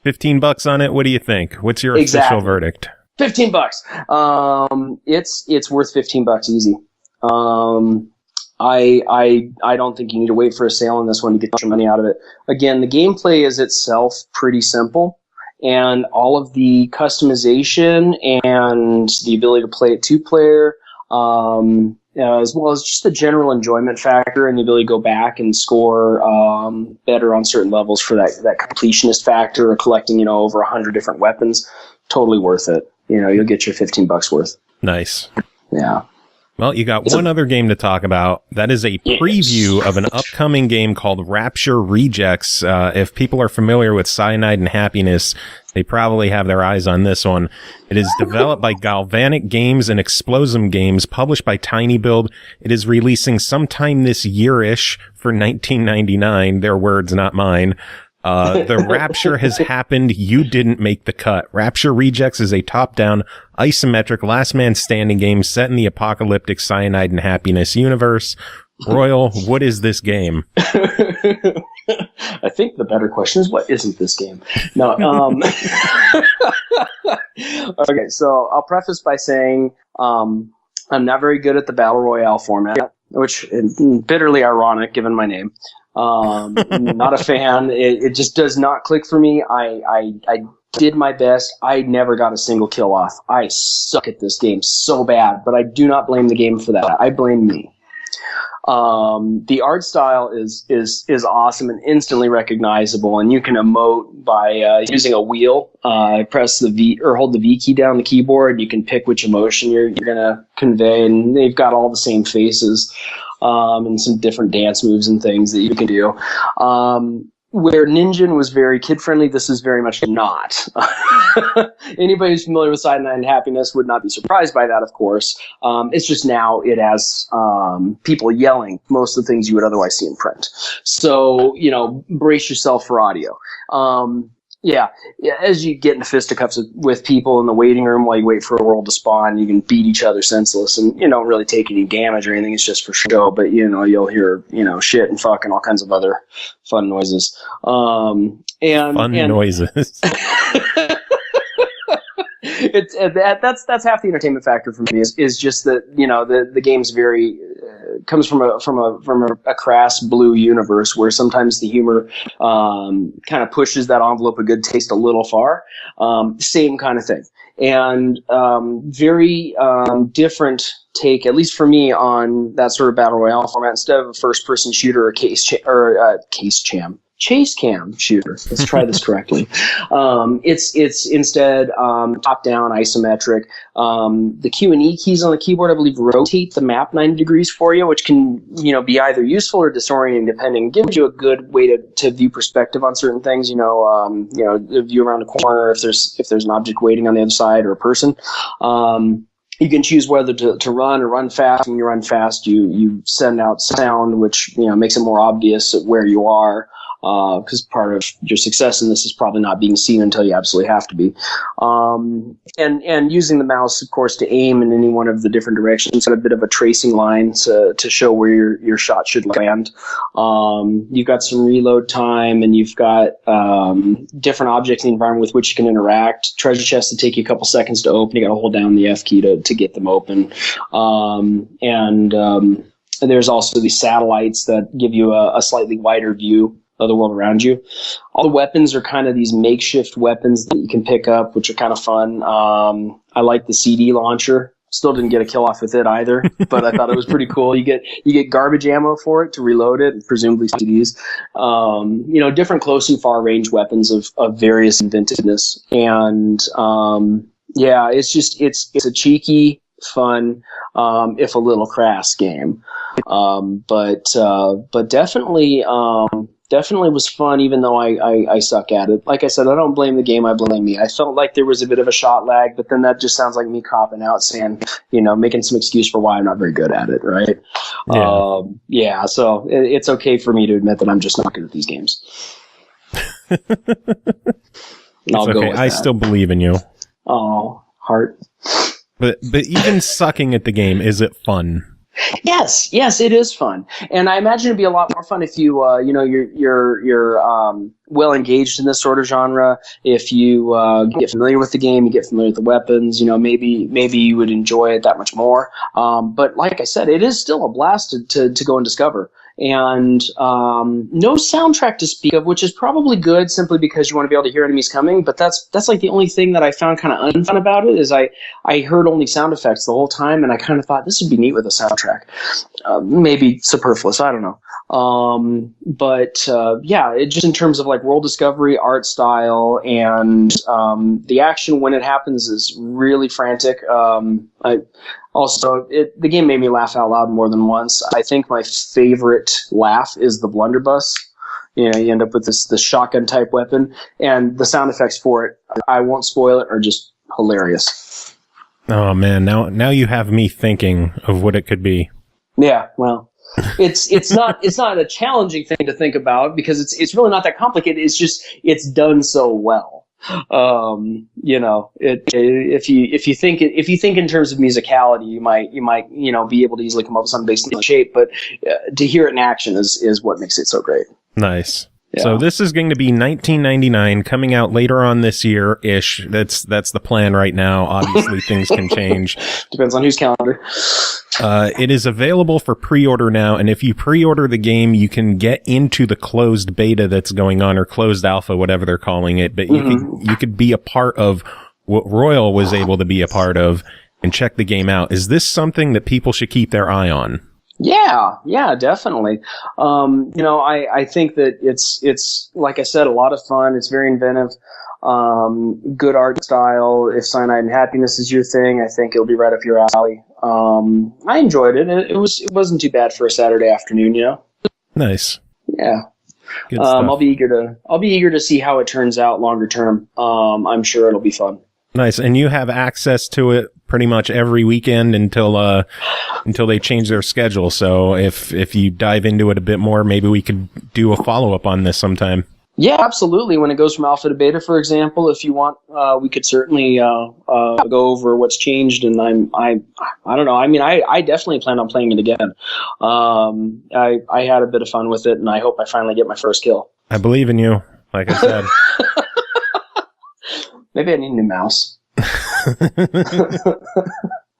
$15 on it. What do you think? What's your official verdict? $15. It's worth $15 easy. I don't think you need to wait for a sale on this one to get your money out of it. Again, the gameplay is itself pretty simple, and all of the customization and the ability to play it two-player, as well as just the general enjoyment factor and the ability to go back and score better on certain levels for that completionist factor, or collecting over 100 different weapons. totally worth it. You'll get your $15 worth. Nice. Yeah. Well, you got one other game to talk about. That is a preview of an upcoming game called Rapture Rejects. If people are familiar with Cyanide and Happiness, they probably have their eyes on this one. It is developed by Galvanic Games and Explosum Games, published by tinyBuild. It is releasing sometime this year-ish for $19.99. Their words, not mine. The Rapture has happened. You didn't make the cut. Rapture Rejects is a top-down, isometric, last man standing game set in the apocalyptic Cyanide and Happiness universe. Royal, what is this game? I think the better question is, what isn't this game? No. Okay, so I'll preface by saying I'm not very good at the Battle Royale format, which is bitterly ironic given my name. Not a fan. It just does not click for me. I did my best. I never got a single kill off. I suck at this game so bad, but I do not blame the game for that. I blame me. The art style is awesome and instantly recognizable, and you can emote by using a wheel. Press the V or hold the V key down on the keyboard. You can pick which emotion you're gonna convey, and they've got all the same faces. And some different dance moves and things that you can do. Where Ninja was very kid-friendly, this is very much not. Anybody who's familiar with Cyanide and Happiness would not be surprised by that, of course. It's just now it has people yelling most of the things you would otherwise see in print. So, brace yourself for audio. Yeah, as you get into fisticuffs with people in the waiting room while you wait for a world to spawn, you can beat each other senseless, and you don't really take any damage or anything. It's just for show, but you'll hear shit and fuck and all kinds of other fun noises. Noises. That's half the entertainment factor for me is just that the game's very comes from a crass blue universe where sometimes the humor kind of pushes that envelope of good taste a little far. Same kind of thing, and very different take, at least for me, on that sort of battle royale format. Instead of a first person shooter or chase cam shooter. Let's try this correctly. It's instead top down isometric. The Q and E keys on the keyboard, I believe, rotate the map 90 degrees for you, which can be either useful or disorienting, depending. It gives you a good way to view perspective on certain things. The view around a corner if there's an object waiting on the other side or a person. You can choose whether to run or run fast. When you run fast, you send out sound, which makes it more obvious where you are. Because part of your success in this is probably not being seen until you absolutely have to be. And using the mouse, of course, to aim in any one of the different directions, and a bit of a tracing line to show where your shot should land. You've got some reload time, and you've got different objects in the environment with which you can interact. Treasure chests that take you a couple seconds to open. You got to hold down the F key to get them open. And there's also these satellites that give you a slightly wider view of the world around you. All the weapons are kind of these makeshift weapons that you can pick up, which are kind of fun. I like the CD launcher. Still didn't get a kill off with it either, but I thought it was pretty cool. You get garbage ammo for it to reload it, presumably CDs. Different close and far range weapons of various inventiveness. And it's a cheeky, fun, if a little crass game. But definitely was fun, even though I suck at it. Like I said, I don't blame the game, I blame me. I felt like there was a bit of a shot lag, but then that just sounds like me copping out, saying, making some excuse for why I'm not very good at it, right? Yeah. So it's okay for me to admit that I'm just not good at these games. It's okay. I still believe in you. Oh, heart. But even sucking at the game, is it fun? Yes, it is fun, and I imagine it'd be a lot more fun if you, you're well engaged in this sort of genre. If you get familiar with the game, you get familiar with the weapons. Maybe you would enjoy it that much more. But like I said, it is still a blast to go and discover. and no soundtrack to speak of, which is probably good simply because you want to be able to hear enemies coming. But that's like the only thing that I found kind of unfun about it is I heard only sound effects the whole time, and I kind of thought this would be neat with a soundtrack. Maybe superfluous, I don't know. Yeah, it just in terms of like world discovery, art style, and the action when it happens is really frantic. The game made me laugh out loud more than once. I think my favorite laugh is the blunderbuss. You know, you end up with this shotgun type weapon, and the sound effects for it, I won't spoil it, are just hilarious. Oh man, now you have me thinking of what it could be. Yeah, well, it's not a challenging thing to think about because it's really not that complicated. It's just it's done so well. You know, if you think in terms of musicality, you might be able to easily come up with something based on the shape, but to hear it in action is what makes it so great. Nice. Yeah. So this is going to be $19.99, coming out later on this year-ish. That's the plan right now. Obviously, things can change. Depends on whose calendar. It is available for pre-order now, and if you pre-order the game, you can get into the closed beta that's going on, or closed alpha, whatever they're calling it. But you could be a part of what Royal was able to be a part of and check the game out. Is this something that people should keep their eye on? Yeah, definitely. I think that it's like I said, a lot of fun. It's very inventive. Good art style. If Cyanide and Happiness is your thing, I think it'll be right up your alley. I enjoyed it. It wasn't too bad for a Saturday afternoon, you know. Nice. Yeah. Good stuff. I'll be eager to see how it turns out longer term. I'm sure it'll be fun. Nice. And you have access to it pretty much every weekend until they change their schedule. So if you dive into it a bit more, maybe we could do a follow-up on this sometime. Yeah, absolutely. When it goes from alpha to beta, for example, if you want, we could certainly go over what's changed. And I don't know. I mean, I definitely plan on playing it again. I had a bit of fun with it, and I hope I finally get my first kill. I believe in you, like I said. Maybe I need a new mouse.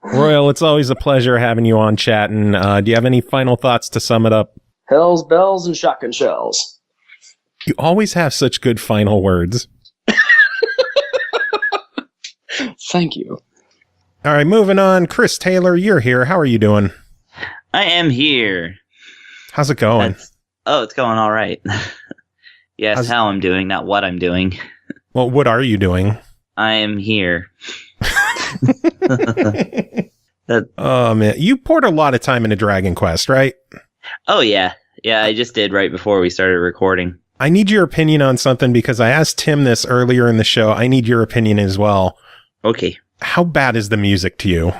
Royal, it's always a pleasure having you on chatting. Do you have any final thoughts to sum it up? Hells, bells, and shotgun shells. You always have such good final words. Thank you. All right, moving on. Chris Taylor, you're here. How are you doing? I am here. How's it going? It's going all right. Yes, how I'm doing, not what I'm doing. Well, what are you doing? I am here. Oh, man. You poured a lot of time into Dragon Quest, right? Oh, yeah. Yeah, I just did right before we started recording. I need your opinion on something because I asked Tim this earlier in the show. I need your opinion as well. Okay. How bad is the music to you?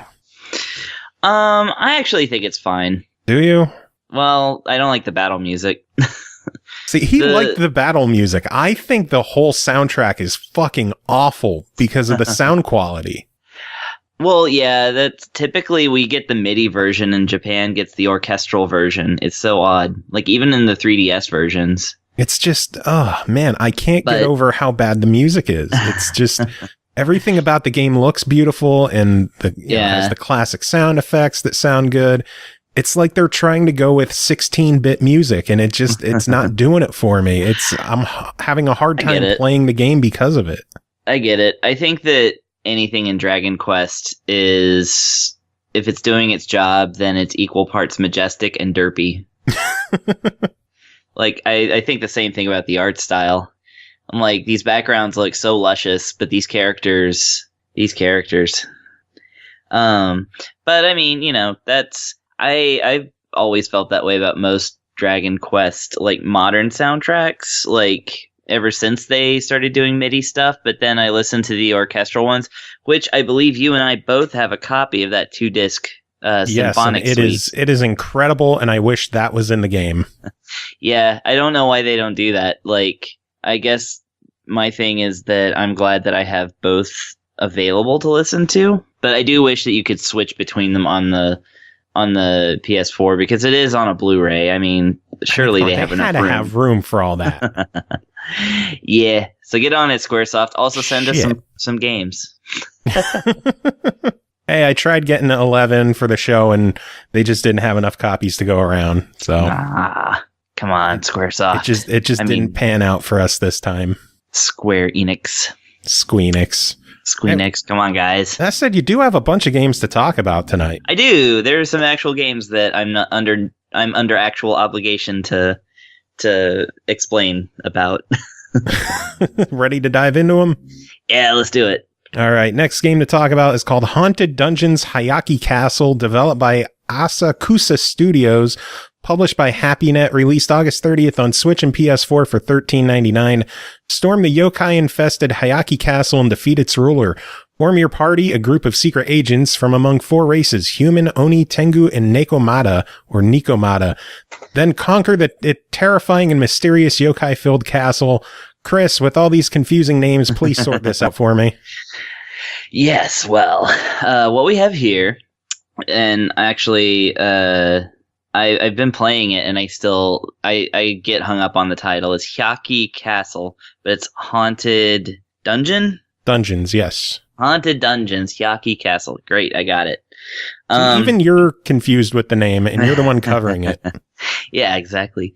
I actually think it's fine. Do you? Well, I don't like the battle music. See, he liked the battle music. I think the whole soundtrack is fucking awful because of the sound quality. Well, yeah, that's typically we get the MIDI version and Japan gets the orchestral version. It's so odd. Like even in the 3DS versions. It's just, oh man, I can't get over how bad the music is. It's just everything about the game looks beautiful and has the classic sound effects that sound good. It's like they're trying to go with 16-bit music and it's not doing it for me. I'm having a hard time playing the game because of it. I get it. I think that anything in Dragon Quest is, if it's doing its job, then it's equal parts majestic and derpy. Like, I think the same thing about the art style. I'm like, these backgrounds look so luscious, but these characters. But I mean, I've always felt that way about most Dragon Quest, like modern soundtracks, like ever since they started doing MIDI stuff. But then I listened to the orchestral ones, which I believe you and I both have a copy of that 2-disc symphonic suite. It is incredible, and I wish that was in the game. Yeah, I don't know why they don't do that. Like, I guess my thing is that I'm glad that I have both available to listen to, but I do wish that you could switch between them on the PS4 because it is on a Blu-ray. I mean, surely they have enough room. Have room for all that. Yeah, so get on it, Squaresoft. Also send us some games. hey, I tried getting 11 for the show, and they just didn't have enough copies to go around. So, come on, Squaresoft. It just didn't pan out for us this time. Square Enix. Squeenix. Come on, guys. That said, you do have a bunch of games to talk about tonight. I do. There's some actual games that I'm under actual obligation to explain about. Ready to dive into them? Yeah, let's do it. All right. Next game to talk about is called Haunted Dungeons Hayaki Castle, developed by Asakusa Studios, published by HappyNet, released August 30th on Switch and PS4 for $13.99. Storm the yokai-infested Hayaki Castle and defeat its ruler. Form your party, a group of secret agents from among 4 races, human, Oni, Tengu, and Nekomata, or Nikomata. Then conquer the terrifying and mysterious yokai-filled castle. Chris, with all these confusing names, please sort this out for me. Yes, well, what we have here, and actually, I've been playing it, and I get hung up on the title. It's Hayaki Castle, but it's Haunted Dungeon? Dungeons, yes. Haunted Dungeons, Hayaki Castle. Great, I got it. Even you're confused with the name, and you're the one covering it. Yeah, exactly.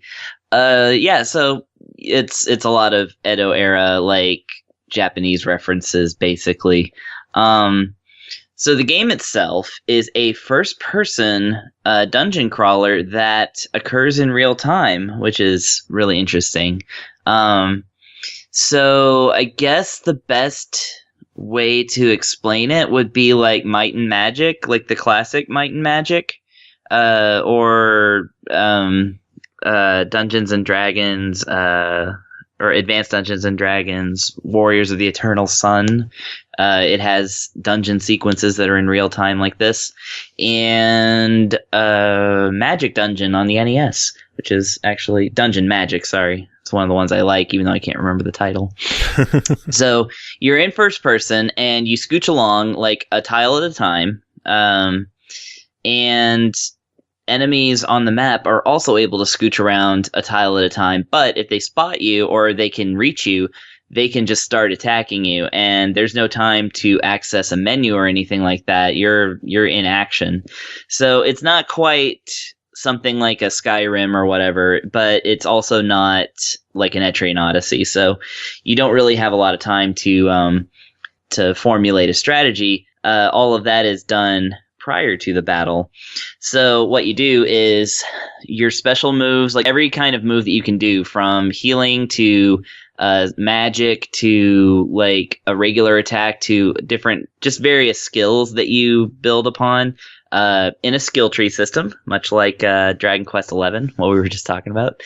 So it's a lot of Edo era, like, Japanese references, basically. So the game itself is a first-person dungeon crawler that occurs in real time, which is really interesting. So I guess the best way to explain it would be like Might and Magic, like the classic Might and Magic, or Dungeons and Dragons, or Advanced Dungeons and Dragons, Warriors of the Eternal Sun. It has dungeon sequences that are in real time like this, and Magic Dungeon on the NES, which is actually Dungeon Magic. Sorry, it's one of the ones I like, even though I can't remember the title. So you're in first person, and you scooch along like a tile at a time, and enemies on the map are also able to scooch around a tile at a time, but if they spot you or they can reach you, they can just start attacking you, and there's no time to access a menu or anything like that. You're in action. So it's not quite something like a Skyrim or whatever, but it's also not like an Etrian Odyssey. So you don't really have a lot of time to formulate a strategy. All of that is done prior to the battle. So what you do is your special moves, like every kind of move that you can do, from healing to magic to like a regular attack to different, just various skills that you build upon in a skill tree system, much like Dragon Quest XI, what we were just talking about.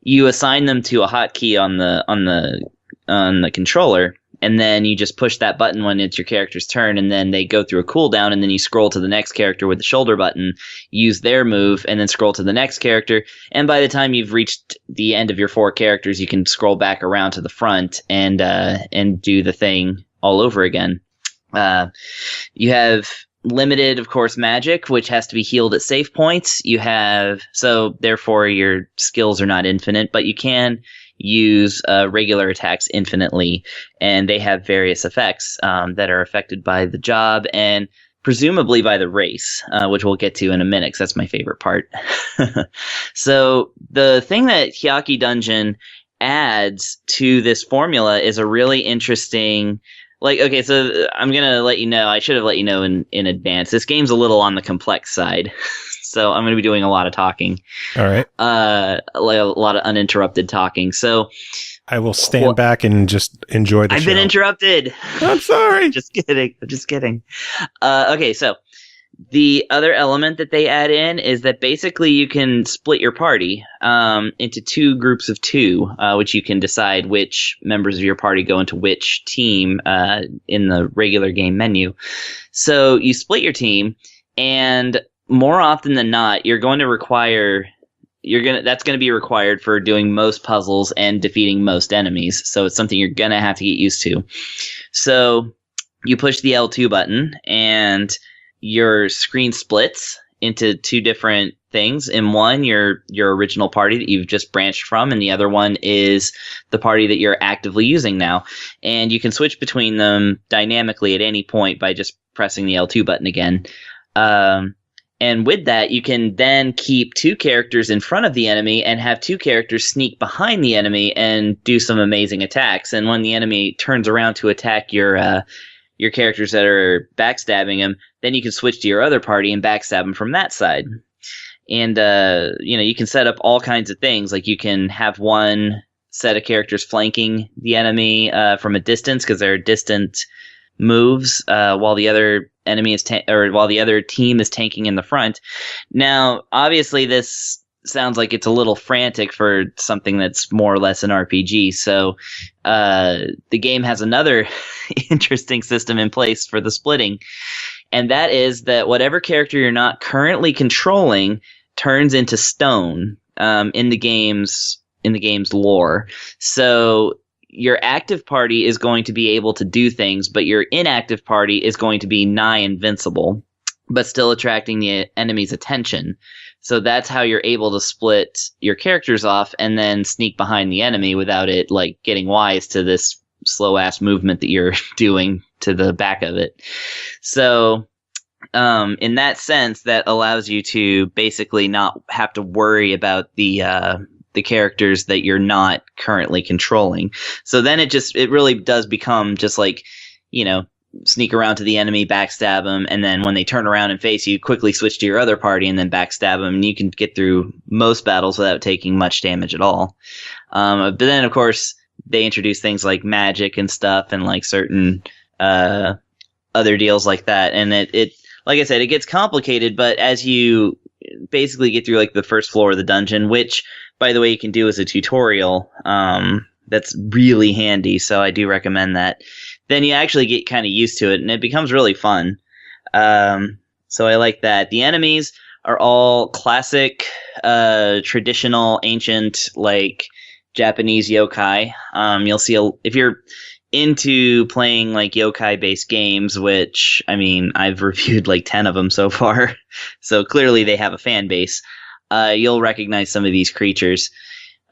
You assign them to a hotkey on the controller, and then you just push that button when it's your character's turn, and then they go through a cooldown, and then you scroll to the next character with the shoulder button, use their move, and then scroll to the next character. And by the time you've reached the end of your 4 characters, you can scroll back around to the front and do the thing all over again. You have limited, of course, magic, which has to be healed at save points. So therefore your skills are not infinite, but you can use regular attacks infinitely, and they have various effects that are affected by the job and presumably by the race, which we'll get to in a minute, because that's my favorite part. So the thing that Hayaki Dungeon adds to this formula is a really interesting, like, okay, so I'm going to let you know, I should have let you know in advance, this game's a little on the complex side. So I'm going to be doing a lot of talking. All right. Like a lot of uninterrupted talking. So I will stand back and just enjoy the show. I've been interrupted. I'm sorry. Just kidding. Okay, so the other element that they add in is that basically you can split your party into 2 groups of 2, which you can decide which members of your party go into which team in the regular game menu. So you split your team, and more often than not, that's going to be required for doing most puzzles and defeating most enemies. So it's something you're going to have to get used to. So you push the L2 button, and your screen splits into 2 different things. In one, your original party that you've just branched from, and the other one is the party that you're actively using now. And you can switch between them dynamically at any point by just pressing the L2 button again. And with that, you can then keep 2 characters in front of the enemy and have 2 characters sneak behind the enemy and do some amazing attacks. And when the enemy turns around to attack your characters that are backstabbing him, then you can switch to your other party and backstab him from that side. And, you can set up all kinds of things. Like you can have one set of characters flanking the enemy from a distance because they're distant moves while the other enemy is while the other team is tanking in the front. Now, obviously, this sounds like it's a little frantic for something that's more or less an RPG. So the game has another interesting system in place for the splitting, and that is that whatever character you're not currently controlling turns into stone in the game's lore. So your active party is going to be able to do things, but your inactive party is going to be nigh invincible, but still attracting the enemy's attention. So that's how you're able to split your characters off and then sneak behind the enemy without it like getting wise to this slow ass movement that you're doing to the back of it. So in that sense, that allows you to basically not have to worry about the characters that you're not currently controlling. So then it really does become just like, sneak around to the enemy, backstab them, and then when they turn around and face you, quickly switch to your other party and then backstab them, and you can get through most battles without taking much damage at all. But then, of course, they introduce things like magic and stuff and like certain other deals like that, and it like I said, it gets complicated, but as you basically get through like the first floor of the dungeon, which, by the way, you can do as a tutorial, that's really handy, so I do recommend that. Then you actually get kind of used to it, and it becomes really fun. So I like that. The enemies are all classic, traditional, ancient, like Japanese yokai. You'll see if you're into playing like yokai-based games, which, I mean, I've reviewed like 10 of them so far, so clearly they have a fan base. You'll recognize some of these creatures.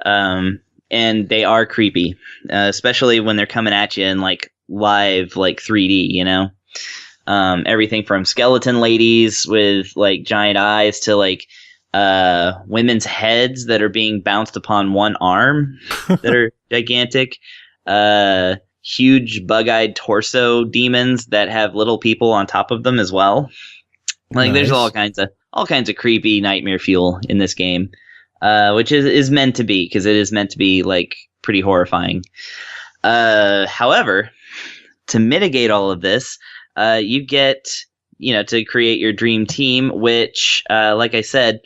And they are creepy, especially when they're coming at you in like live, like 3D, everything from skeleton ladies with like giant eyes to like women's heads that are being bounced upon one arm that are gigantic, huge bug-eyed torso demons that have little people on top of them as well. Like nice. There's all kinds of creepy nightmare fuel in this game. Which is meant to be, because it is meant to be like pretty horrifying. However, to mitigate all of this, you get, to create your dream team, which, like I said,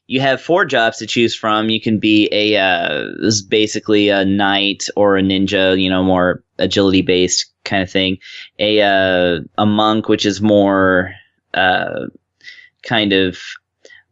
you have 4 jobs to choose from. You can be this is basically a knight or a ninja, more agility based kind of thing. A monk, which is more kind of,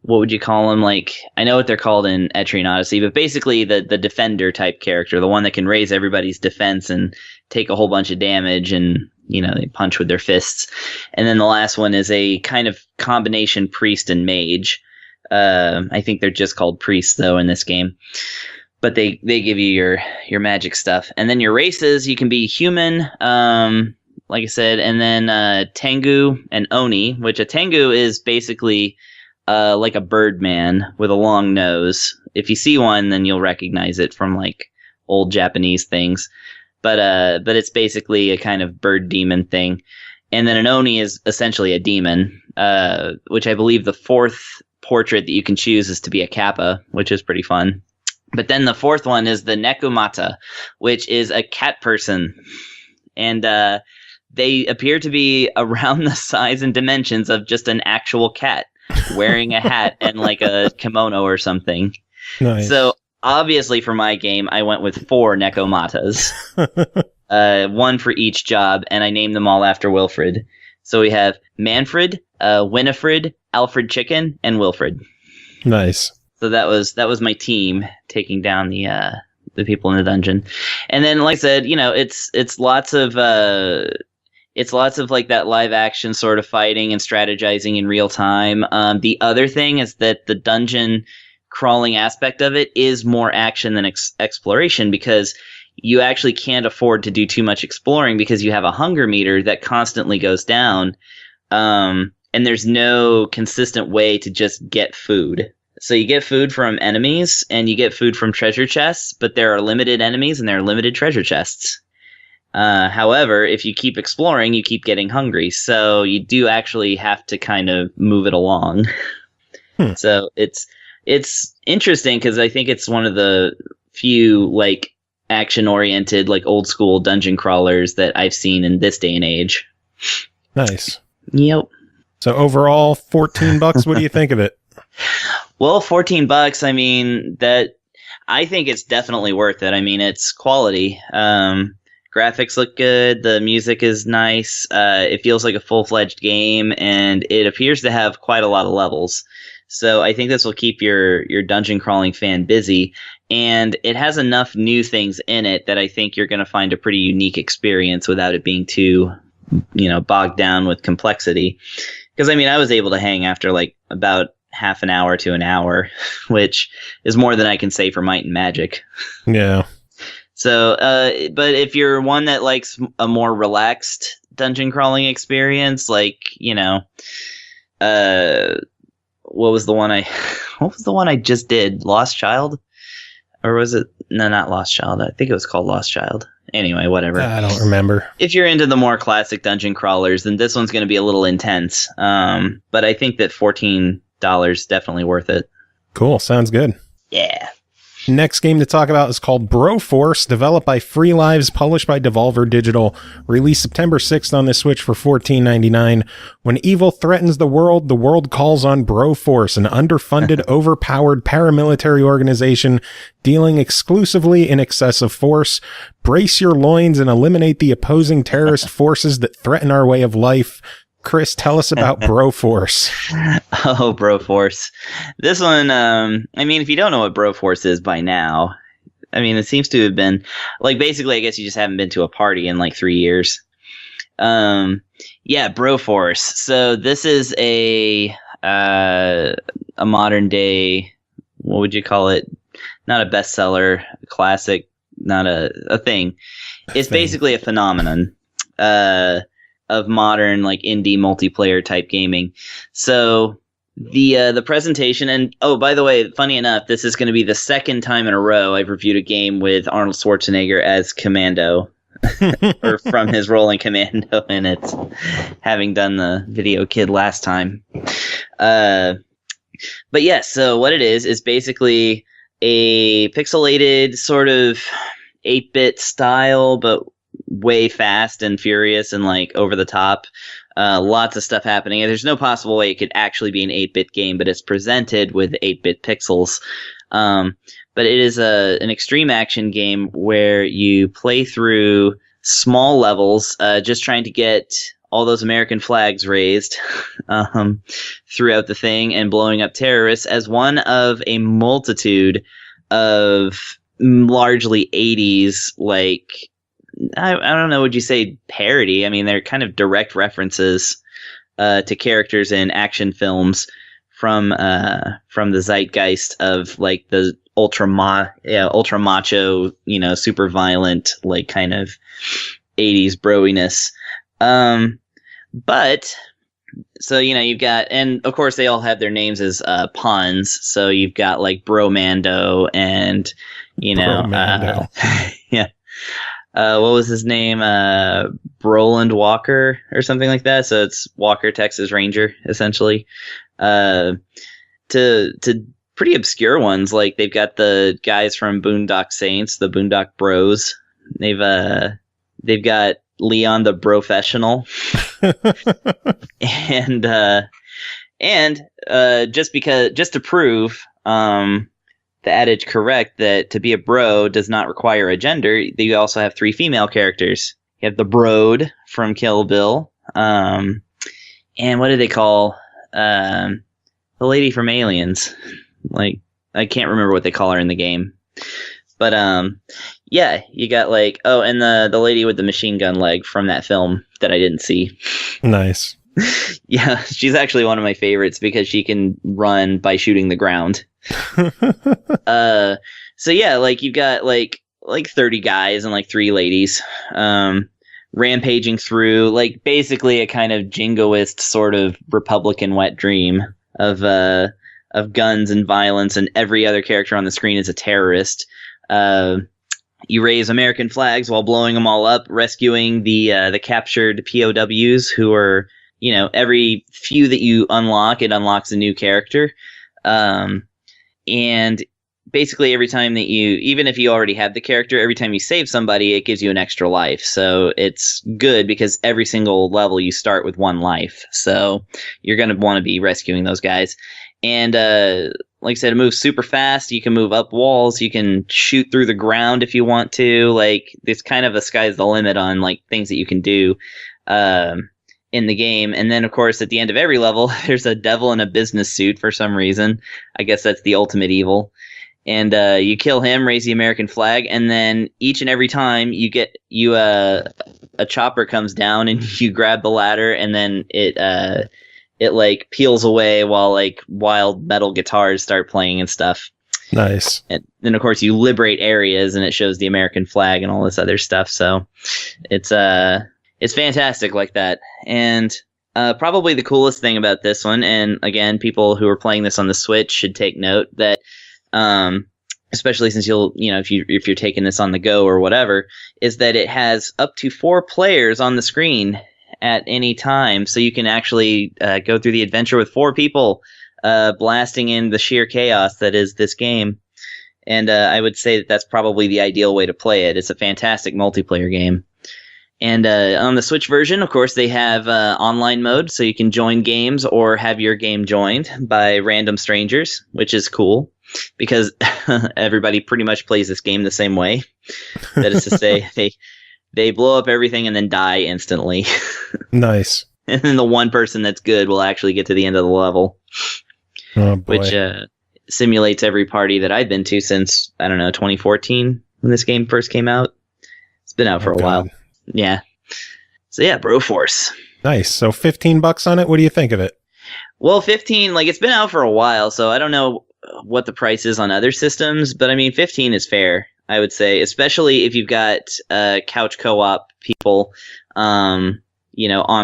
what would you call them? Like, I know what they're called in Etrian Odyssey, but basically the defender type character, the one that can raise everybody's defense and take a whole bunch of damage, and they punch with their fists. And then the last one is a kind of combination priest and mage. I think they're just called priests though in this game, but they give you your magic stuff. And then your races, you can be human, like I said, and then Tengu and Oni, which a Tengu is basically like a bird man with a long nose. If you see one, then you'll recognize it from like old Japanese things. But it's basically a kind of bird demon thing. And then an Oni is essentially a demon, which I believe the 4th portrait that you can choose is to be a Kappa, which is pretty fun. But then the 4th one is the Nekomata, which is a cat person. And they appear to be around the size and dimensions of just an actual cat, wearing a hat and like a kimono or something. Nice. So obviously for my game, I went with 4 Nekomatas, 1 for each job, and I named them all after Wilfred. So we have Manfred, Winifred, Alfred Chicken, and Wilfred. Nice. So that was my team taking down the people in the dungeon. And then, like I said, it's lots of like that live action sort of fighting and strategizing in real time. The other thing is that the dungeon crawling aspect of it is more action than exploration, because you actually can't afford to do too much exploring because you have a hunger meter that constantly goes down. And there's no consistent way to just get food. So you get food from enemies and you get food from treasure chests, but there are limited enemies and there are limited treasure chests. However, if you keep exploring, you keep getting hungry. So you do actually have to kind of move it along. So it's interesting because I think it's one of the few like action-oriented, like old school dungeon crawlers that I've seen in this day and age. Nice. Yep. So overall, $14. What do you think of it? Well, $14. I mean, I think it's definitely worth it. I mean, it's quality. Graphics look good. The music is nice. It feels like a full-fledged game, and it appears to have quite a lot of levels. So I think this will keep your dungeon crawling fan busy, and it has enough new things in it that I think you're going to find a pretty unique experience without it being too, bogged down with complexity. Because I mean, I was able to hang after like about half an hour to an hour, which is more than I can say for Might and Magic. Yeah. So, but if you're one that likes a more relaxed dungeon crawling experience, like, what was the one I just did? Lost Child? Or was it? No, not Lost Child. I think it was called Lost Child. Anyway, whatever. I don't remember. If you're into the more classic dungeon crawlers, then this one's going to be a little intense. But I think that $14 definitely worth it. Cool. Sounds good. Yeah. Next game to talk about is called Broforce, developed by Free Lives, published by Devolver Digital, released September 6th on the Switch for $14.99. When evil threatens the world calls on Broforce, an underfunded, overpowered paramilitary organization dealing exclusively in excessive force. Brace your loins and eliminate the opposing terrorist forces that threaten our way of life. Chris, tell us about Broforce. Oh, Broforce. This one, I mean, if you don't know what Broforce is by now, I mean, it seems to have been, like, basically, I guess you just haven't been to a party in, like, 3 years. Yeah, Broforce. So this is a modern day, what would you call it? Not a bestseller, a classic, not a thing. It's basically a phenomenon. Of modern, like, indie multiplayer type gaming. So the presentation, and oh, by the way, funny enough, this is going to be the second time in a row I've reviewed a game with Arnold Schwarzenegger as Commando, or from his role in Commando, and it's having done the Video Kid last time. But yeah, so what it is basically a pixelated sort of 8-bit style, but way fast and furious and like over the top. Lots of stuff happening. And there's no possible way it could actually be an 8-bit game, but it's presented with 8-bit pixels. But it is an extreme action game where you play through small levels, just trying to get all those American flags raised throughout the thing and blowing up terrorists as one of a multitude of largely 80s, like, I don't know, would you say parody? I mean, they're kind of direct references to characters in action films from the zeitgeist of, like, the ultra macho, super violent, like, kind of 80s broiness. But so, you've got, and of course they all have their names as puns. So you've got like Bromando and, Bromando. Yeah. What was his name? Broland Walker or something like that. So it's Walker, Texas Ranger, essentially. To pretty obscure ones, like they've got the guys from Boondock Saints, the Boondock Bros. They've got Leon the Brofessional, and just to prove the adage correct that to be a bro does not require a gender, you also have 3 female characters. You have the Broad from Kill Bill, and what do they call the lady from Aliens? Like, I can't remember what they call her in the game, but yeah, you got like, oh, and the lady with the machine gun leg from that film that I didn't see. Nice. Yeah, she's actually one of my favorites because she can run by shooting the ground. So yeah, like you've got like 30 guys and like 3 ladies, rampaging through, like basically a kind of jingoist sort of Republican wet dream of guns and violence, and every other character on the screen is a terrorist. You raise American flags while blowing them all up, rescuing the captured POWs who are, you know, every few that you unlock, it unlocks a new character. And basically every time that even if you already have the character, every time you save somebody, it gives you an extra life. So it's good because every single level you start with 1 life. So you're going to want to be rescuing those guys. And like I said, it moves super fast. You can move up walls. You can shoot through the ground if you want to. Like, it's kind of a sky's the limit on like things that you can do in the game. And then, of course, at the end of every level, there's a devil in a business suit for some reason. I guess that's the ultimate evil. And you kill him, raise the American flag, and then each and every time a chopper comes down and you grab the ladder, and then it like peels away while like wild metal guitars start playing and stuff. Nice. And then of course you liberate areas and it shows the American flag and all this other stuff. So it's fantastic like that. And probably the coolest thing about this one, and again, people who are playing this on the Switch should take note that especially since if you're taking this on the go or whatever, is that it has up to 4 players on the screen at any time, so you can actually go through the adventure with 4 people, blasting in the sheer chaos that is this game. And I would say that that's probably the ideal way to play it. It's a fantastic multiplayer game. And on the Switch version, of course, they have online mode, so you can join games or have your game joined by random strangers, which is cool because everybody pretty much plays this game the same way. That is to say, they blow up everything and then die instantly. Nice. And then the one person that's good will actually get to the end of the level. Oh, boy. Which simulates every party that I've been to since, I don't know, 2014 when this game first came out. It's been out for a while. Yeah. So yeah, Broforce. Nice. So $15 on it. What do you think of it? Well, 15, like it's been out for a while, so I don't know what the price is on other systems, but I mean, 15 is fair, I would say, especially if you've got couch co-op people, on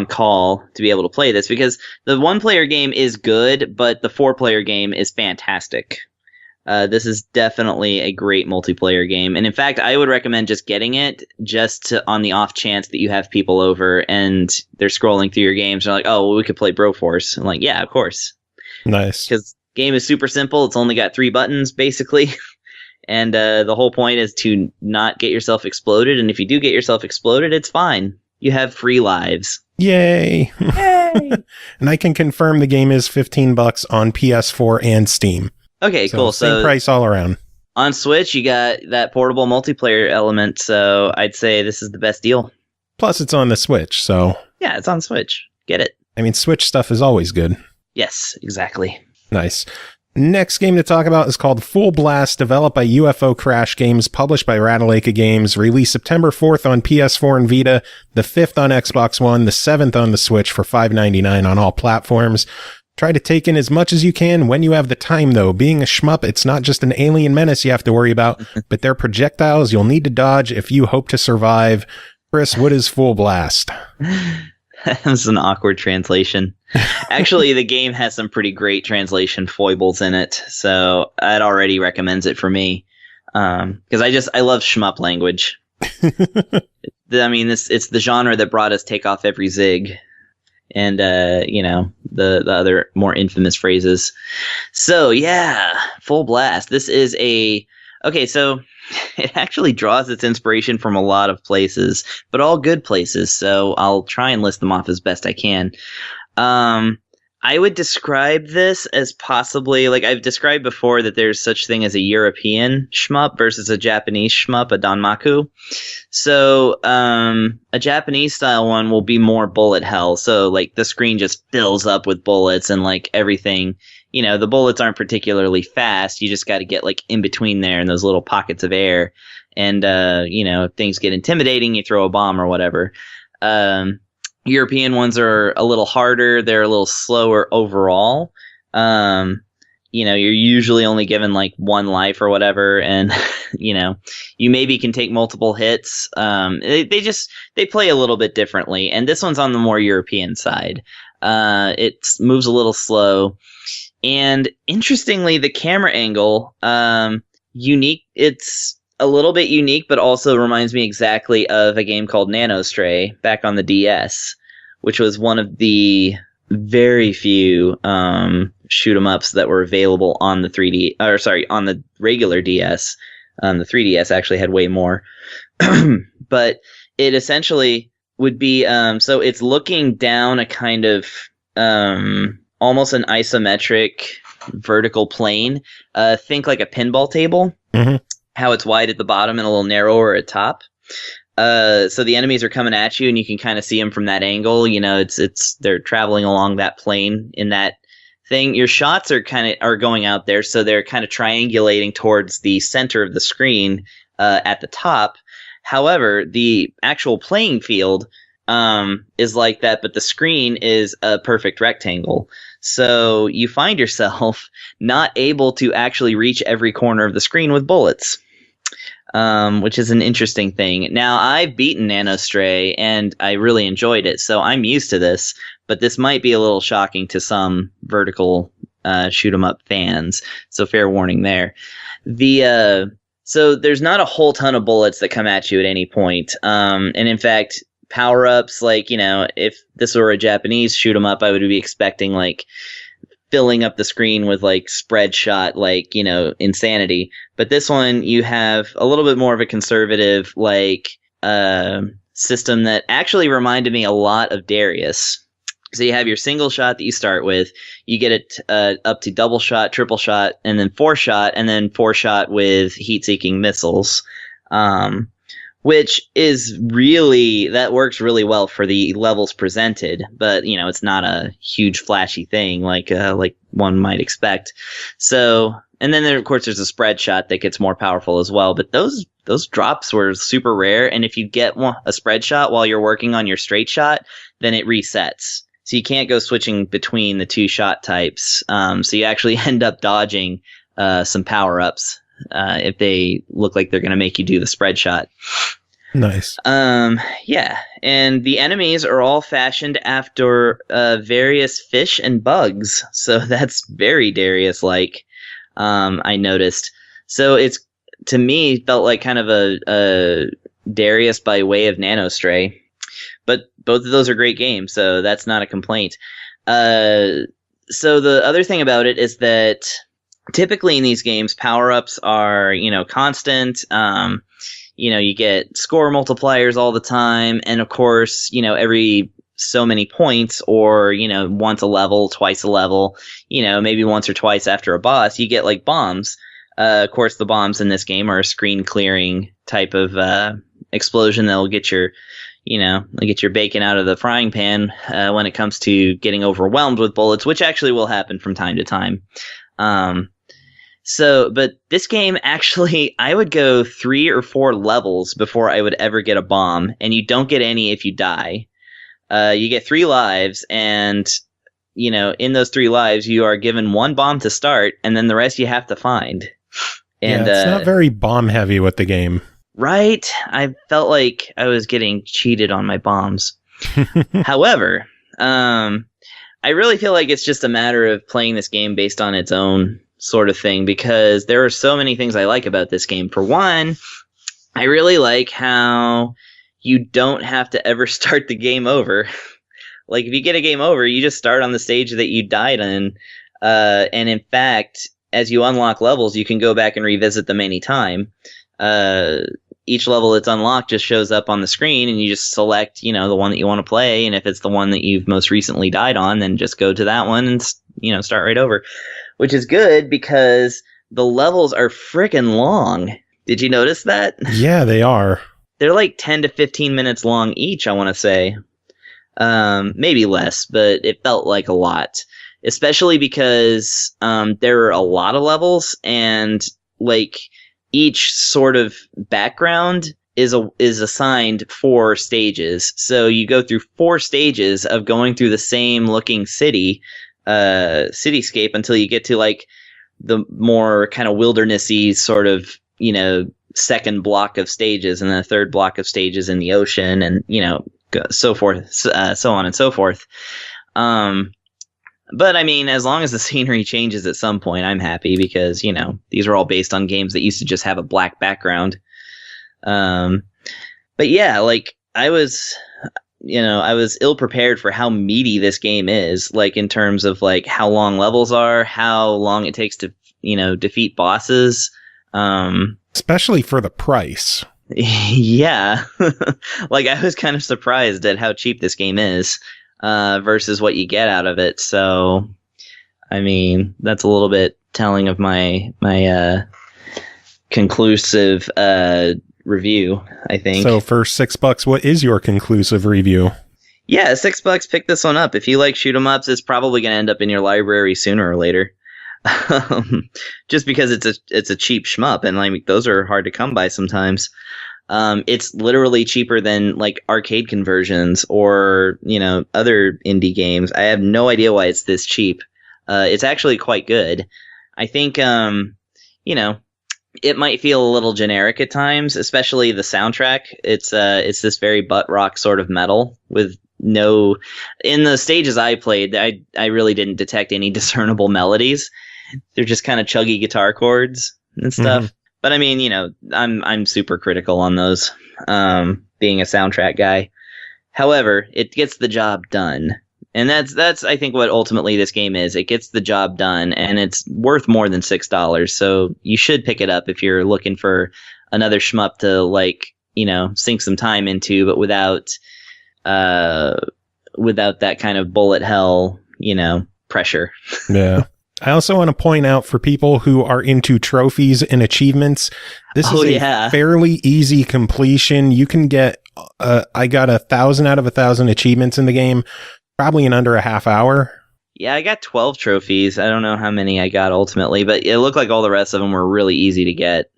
call to be able to play this, because the 1-player game is good, but the 4-player game is fantastic. This is definitely a great multiplayer game. And in fact, I would recommend just getting it on the off chance that you have people over and they're scrolling through your games and they're like, oh, well, we could play Broforce. I'm like, yeah, of course. Nice. Because game is super simple. It's only got 3 buttons, basically. And the whole point is to not get yourself exploded. And if you do get yourself exploded, it's fine. You have free lives. Yay. Yay. And I can confirm the game is $15 on PS4 and Steam. Okay, cool. Same price all around. On Switch, you got that portable multiplayer element, so I'd say this is the best deal. Plus, it's on the Switch, so... Yeah, it's on Switch. Get it. I mean, Switch stuff is always good. Yes, exactly. Nice. Next game to talk about is called Full Blast, developed by UFO Crash Games, published by Ratalaika Games, released September 4th on PS4 and Vita, the 5th on Xbox One, the 7th on the Switch for $5.99 on all platforms. Try to take in as much as you can when you have the time, though. Being a shmup, it's not just an alien menace you have to worry about, but they're projectiles you'll need to dodge if you hope to survive. Chris, what is Full Blast? That was an awkward translation. Actually, the game has some pretty great translation foibles in it, so that already recommends it for me. Because I love shmup language. I mean, it's the genre that brought us Take Off Every Zig. And, the other more infamous phrases. So, yeah, Full Blast. This is so it actually draws its inspiration from a lot of places, but all good places. So I'll try and list them off as best I can. I would describe this as possibly, like I've described before, that there's such thing as a European shmup versus a Japanese shmup, a danmaku. So a Japanese style one will be more bullet hell. So like the screen just fills up with bullets and like everything, the bullets aren't particularly fast. You just got to get like in between there in those little pockets of air. And, if things get intimidating, you throw a bomb or whatever. European ones are a little harder. They're a little slower overall. You're usually only given like 1 life or whatever. And you maybe can take multiple hits. They play a little bit differently, and this one's on the more European side. It moves a little slow, and interestingly, the camera angle, unique. It's a little bit unique, but also reminds me exactly of a game called Nanostray back on the DS, which was one of the very few shoot 'em ups that were available on the on the regular DS. The 3DS actually had way more, but it essentially would be so it's looking down a kind of almost an isometric vertical plane. Think like a pinball table. Mm-hmm. How it's wide at the bottom and a little narrower at top. So the enemies are coming at you, and you can kind of see them from that angle. They're traveling along that plane in that thing. Your shots are going out there, so they're kind of triangulating towards the center of the screen at the top. However, the actual playing field is like that, but the screen is a perfect rectangle. So you find yourself not able to actually reach every corner of the screen with bullets. Which is an interesting thing. Now, I've beaten Nanostray, and I really enjoyed it, so I'm used to this, but this might be a little shocking to some vertical shoot-'em-up fans, so fair warning there. So there's not a whole ton of bullets that come at you at any point, and in fact, power-ups, if this were a Japanese shoot-'em-up, I would be expecting, filling up the screen with spread shot, insanity. But this one, you have a little bit more of a conservative system that actually reminded me a lot of Darius. So you have your single shot that you start with, you get it up to double shot, triple shot, and then four shot with heat-seeking missiles. Which is that works really well for the levels presented, but it's not a huge flashy thing like one might expect. So, and then of course there's a spread shot that gets more powerful as well, but those drops were super rare, and if you get a spread shot while you're working on your straight shot, then it resets. So you can't go switching between the two shot types. So you actually end up dodging some power-ups if they look like they're going to make you do the spread shot. Nice. Yeah, and the enemies are all fashioned after various fish and bugs, so that's very Darius-like. I noticed. So it's, to me, felt like kind of a Darius by way of Nanostray, but both of those are great games, so that's not a complaint. So the other thing about it is that typically in these games, power-ups are, constant. You get score multipliers all the time, and of course, every so many points, or, once a level, twice a level, maybe once or twice after a boss, you get bombs. Of course, the bombs in this game are a screen clearing type of explosion that'll get your bacon out of the frying pan when it comes to getting overwhelmed with bullets, which actually will happen from time to time. But this game, actually, I would go 3 or 4 levels before I would ever get a bomb, and you don't get any if you die. You get 3 lives, and, in those 3 lives, you are given 1 bomb to start, and then the rest you have to find. And it's not very bomb-heavy with the game. Right? I felt like I was getting cheated on my bombs. However, I really feel like it's just a matter of playing this game based on its own sort of thing, because there are so many things I like about this game. For one, I really like how you don't have to ever start the game over. If you get a game over, you just start on the stage that you died in. And in fact, as you unlock levels, you can go back and revisit them anytime. Each level that's unlocked just shows up on the screen, and you just select, the one that you want to play. And if it's the one that you've most recently died on, then just go to that one and, start right over. Which is good, because the levels are freaking long. Did you notice that? Yeah, they are. They're 10 to 15 minutes long each, I want to say. Maybe less, but it felt like a lot. Especially because there are a lot of levels, and each sort of background is assigned 4 stages. So you go through 4 stages of going through the same looking cityscape until you get to the more kind of wildernessy sort of second block of stages and then a third block of stages in the ocean, and so forth, so on and so forth. But I mean, as long as the scenery changes at some point, I'm happy, because these are all based on games that used to just have a black background. But yeah, like I was ill prepared for how meaty this game is, like in terms of like how long levels are, how long it takes to defeat bosses. Especially for the price. Yeah. Like I was kind of surprised at how cheap this game is versus what you get out of it. So, I mean, that's a little bit telling of my conclusive review, I think. So for $6, what is your conclusive review? Yeah, $6. Pick this one up. If you like shoot 'em ups, it's probably going to end up in your library sooner or later. Just because it's a cheap shmup, and like those are hard to come by sometimes. It's literally cheaper than like arcade conversions or other indie games. I have no idea why it's this cheap. It's actually quite good. I think it might feel a little generic at times, especially the soundtrack. It's this very butt rock sort of metal with no. In the stages I played, I really didn't detect any discernible melodies. They're just kind of chuggy guitar chords and stuff. Mm-hmm. But I mean, I'm super critical on those, being a soundtrack guy. However, it gets the job done. And that's I think what ultimately this game is. It gets the job done, and it's worth more than $6. So you should pick it up if you're looking for another shmup to sink some time into, but without that kind of bullet hell, pressure. Yeah. I also want to point out for people who are into trophies and achievements, this is a fairly easy completion. You can get, I got 1,000 out of 1,000 achievements in the game, probably in under a half hour. Yeah, I got 12 trophies. I don't know how many I got ultimately, but it looked like all the rest of them were really easy to get.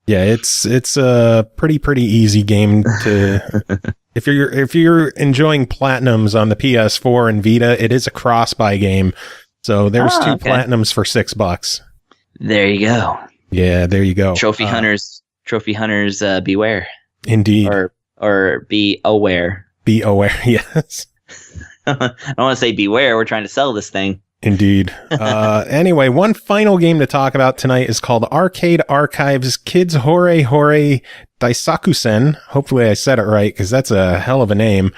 Yeah, it's a pretty easy game to. If you're enjoying platinums on the PS4 and Vita, it is a cross-buy game. So there's two platinums for $6. There you go. Yeah, there you go. Trophy hunters, beware. Indeed. Or be aware. Be aware. Yes. I don't want to say beware. We're trying to sell this thing. Indeed. Anyway, one final game to talk about tonight is called Arcade Archives Kids Hore Hore Daisakusen. Hopefully I said it right, because that's a hell of a name.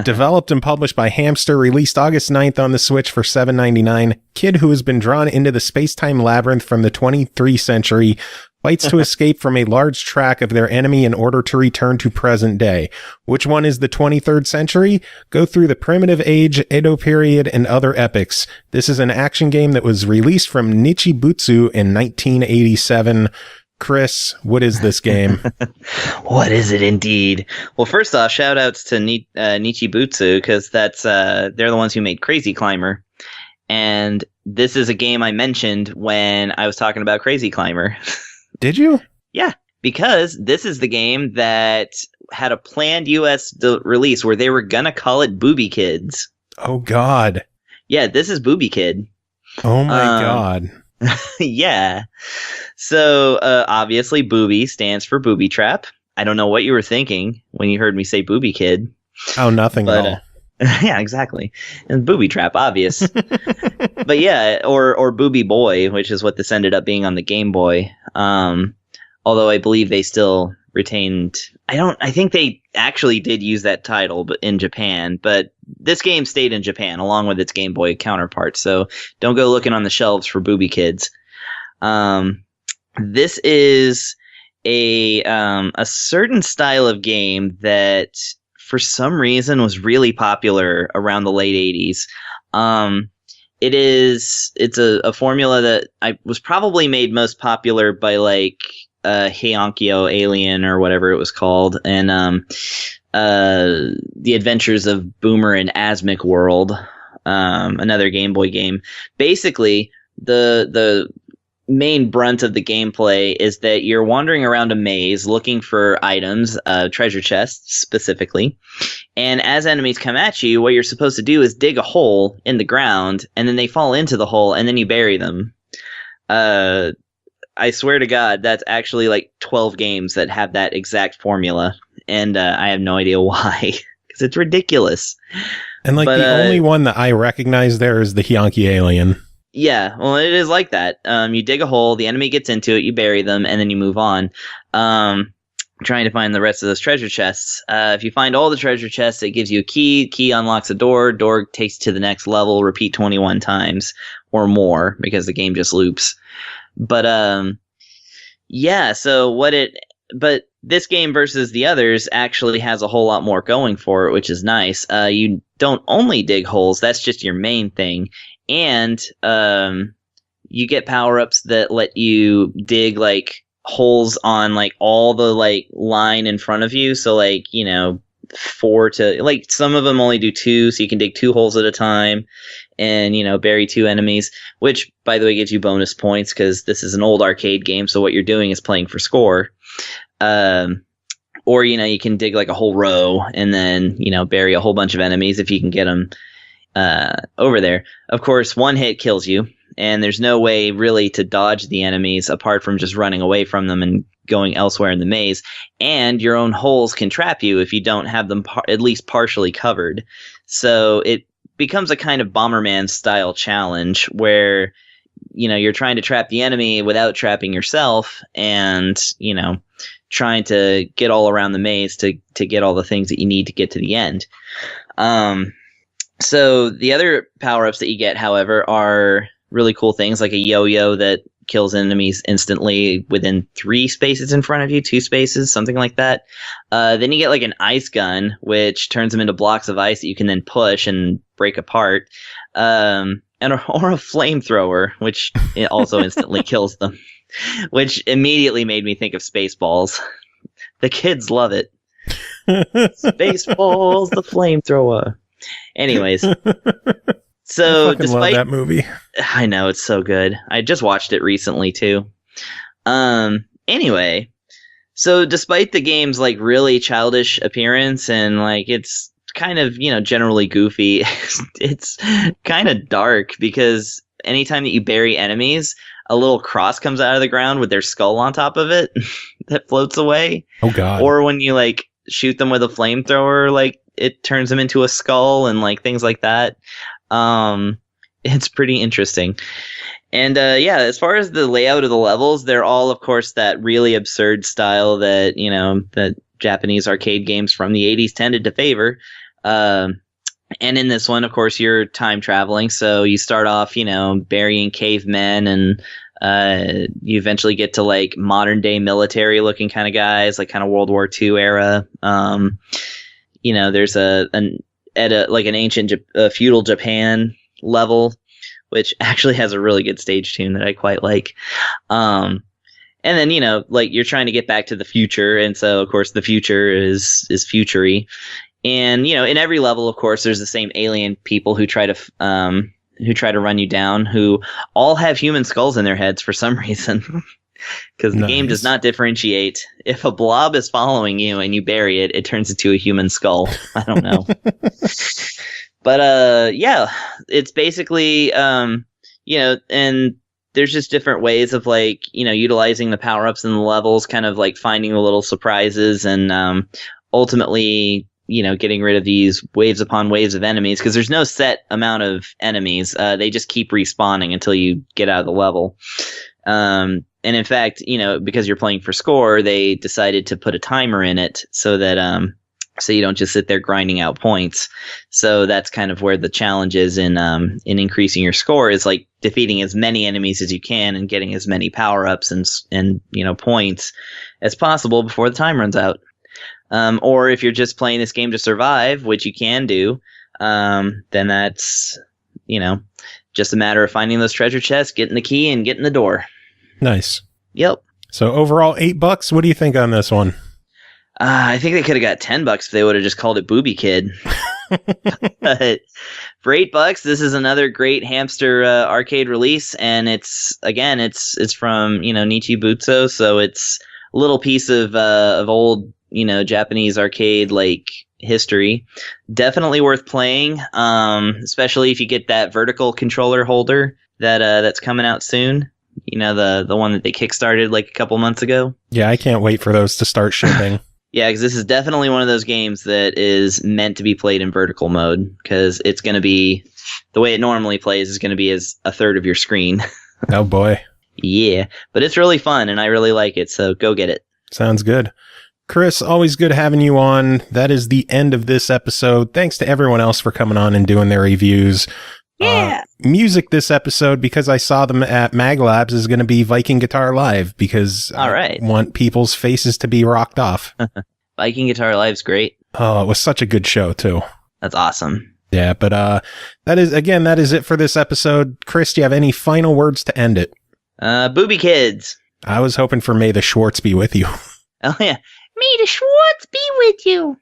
Developed and published by Hamster, released August 9th on the Switch for $7.99. Kid who has been drawn into the space-time labyrinth from the 23rd century fights to escape from a large track of their enemy in order to return to present day. Which one is the 23rd century? Go through the primitive age, Edo period, and other epics. This is an action game that was released from Nichibutsu in 1987. Chris, what is this game? What is it indeed? Well, first off, shout outs to Nichibutsu, because they're the ones who made Crazy Climber. And this is a game I mentioned when I was talking about Crazy Climber. Did you? Yeah, because this is the game that had a planned US release where they were gonna call it Booby Kids. Oh God. Yeah, this is Booby Kid. Oh my God. Yeah. So obviously Booby stands for booby trap. I don't know what you were thinking when you heard me say Booby Kid. Oh, nothing at all. Yeah, exactly. And booby trap, obvious. But yeah, or Booby Boy, which is what this ended up being on the Game Boy. Although I believe they still retained. I think they actually did use that title, but in Japan. But this game stayed in Japan along with its Game Boy counterpart. So don't go looking on the shelves for Booby Kids. This is a certain style of game that, for some reason, was really popular around the late 80s. It's a formula that was probably made most popular by like Heiankyo Alien or whatever it was called, and The Adventures of Boomer and Asmic World, another Game Boy game. Basically, the main brunt of the gameplay is that you're wandering around a maze looking for items, treasure chests specifically. And as enemies come at you, what you're supposed to do is dig a hole in the ground, and then they fall into the hole, and then you bury them. I swear to God, that's actually like 12 games that have that exact formula, and I have no idea why, because it's ridiculous. And like the only one that I recognize there is the Hyanki alien. Yeah, well, it is like that. You dig a hole, the enemy gets into it, you bury them, and then you move on. Trying to find the rest of those treasure chests. If you find all the treasure chests, it gives you a key. Key unlocks a door. Door takes you to the next level. Repeat 21 times or more because the game just loops. But yeah. But this game versus the others actually has a whole lot more going for it, which is nice. You don't only dig holes. That's just your main thing. And you get power-ups that let you dig like holes on like all the like line in front of you. So like, 4 to like some of them only do 2, so you can dig 2 holes at a time and, bury 2 enemies, which by the way gives you bonus points because this is an old arcade game. So what you're doing is playing for score. Or, you can dig like a whole row and then, bury a whole bunch of enemies if you can get them over there. Of course, one hit kills you, and there's no way really to dodge the enemies apart from just running away from them and going elsewhere in the maze. And your own holes can trap you if you don't have them at least partially covered. So it becomes a kind of Bomberman style challenge where, you're trying to trap the enemy without trapping yourself and, trying to get all around the maze to get all the things that you need to get to the end. So the other power-ups that you get, however, are really cool things like a yo-yo that kills enemies instantly within 3 spaces in front of you, 2 spaces, something like that. Then you get like an ice gun, which turns them into blocks of ice that you can then push and break apart. Or a flamethrower, which also instantly kills them, which immediately made me think of Spaceballs. The kids love it. Spaceballs, the flamethrower. Anyways, so despite love that movie, I know it's so good. I just watched it recently too. Anyway, so despite the game's like really childish appearance and like it's kind of generally goofy, it's kind of dark because anytime that you bury enemies, a little cross comes out of the ground with their skull on top of it that floats away. Oh God! Or when you like shoot them with a flamethrower, like it turns them into a skull and like things like that. It's pretty interesting. And yeah, as far as the layout of the levels, they're all, of course, that really absurd style that, that Japanese arcade games from the 80s tended to favor. And in this one, of course, you're time traveling. So you start off, burying cavemen and you eventually get to like modern day military looking kind of guys, like kind of World War II era. There's an ancient feudal Japan level, which actually has a really good stage tune that I quite like. And then, like you're trying to get back to the future. And so, of course, the future is futury. And, in every level, of course, there's the same alien people who try to run you down, who all have human skulls in their heads for some reason. Because the game does not differentiate. If a blob is following you and you bury it, it turns into a human skull. I don't know. But yeah, it's basically, and there's just different ways of like, utilizing the power-ups in the levels, kind of like finding the little surprises and ultimately, getting rid of these waves upon waves of enemies. Because there's no set amount of enemies. They just keep respawning until you get out of the level. And in fact, because you're playing for score, they decided to put a timer in it so that so you don't just sit there grinding out points. So that's kind of where the challenge is in increasing your score, is like defeating as many enemies as you can and getting as many power-ups and points as possible before the time runs out. Or if you're just playing this game to survive, which you can do, then that's just a matter of finding those treasure chests, getting the key, and getting the door. Nice. Yep. So overall, $8. What do you think on this one? I think they could have got $10 if they would have just called it Booby Kid. But for $8, this is another great hamster arcade release, and it's from Nichi Butsu, so it's a little piece of old Japanese arcade like history. Definitely worth playing, especially if you get that vertical controller holder that's coming out soon. You know, the one that they kickstarted like a couple months ago. Yeah, I can't wait for those to start shipping. Yeah, because this is definitely one of those games that is meant to be played in vertical mode, because it's going to be, the way it normally plays is going to be as a third of your screen. Oh boy. Yeah, but it's really fun and I really like it, so go get it. Sounds good. Chris, always good having you on. That is the end of this episode. Thanks to everyone else for coming on and doing their reviews. Yeah. Music this episode, because I saw them at Mag Labs, is going to be Viking Guitar Live, because I want people's faces to be rocked off. Viking Guitar Live's great. Oh, it was such a good show, too. That's awesome. Yeah, but that is it for this episode. Chris, do you have any final words to end it? Booby kids. I was hoping for May the Schwartz be with you. Oh, yeah. May the Schwartz be with you.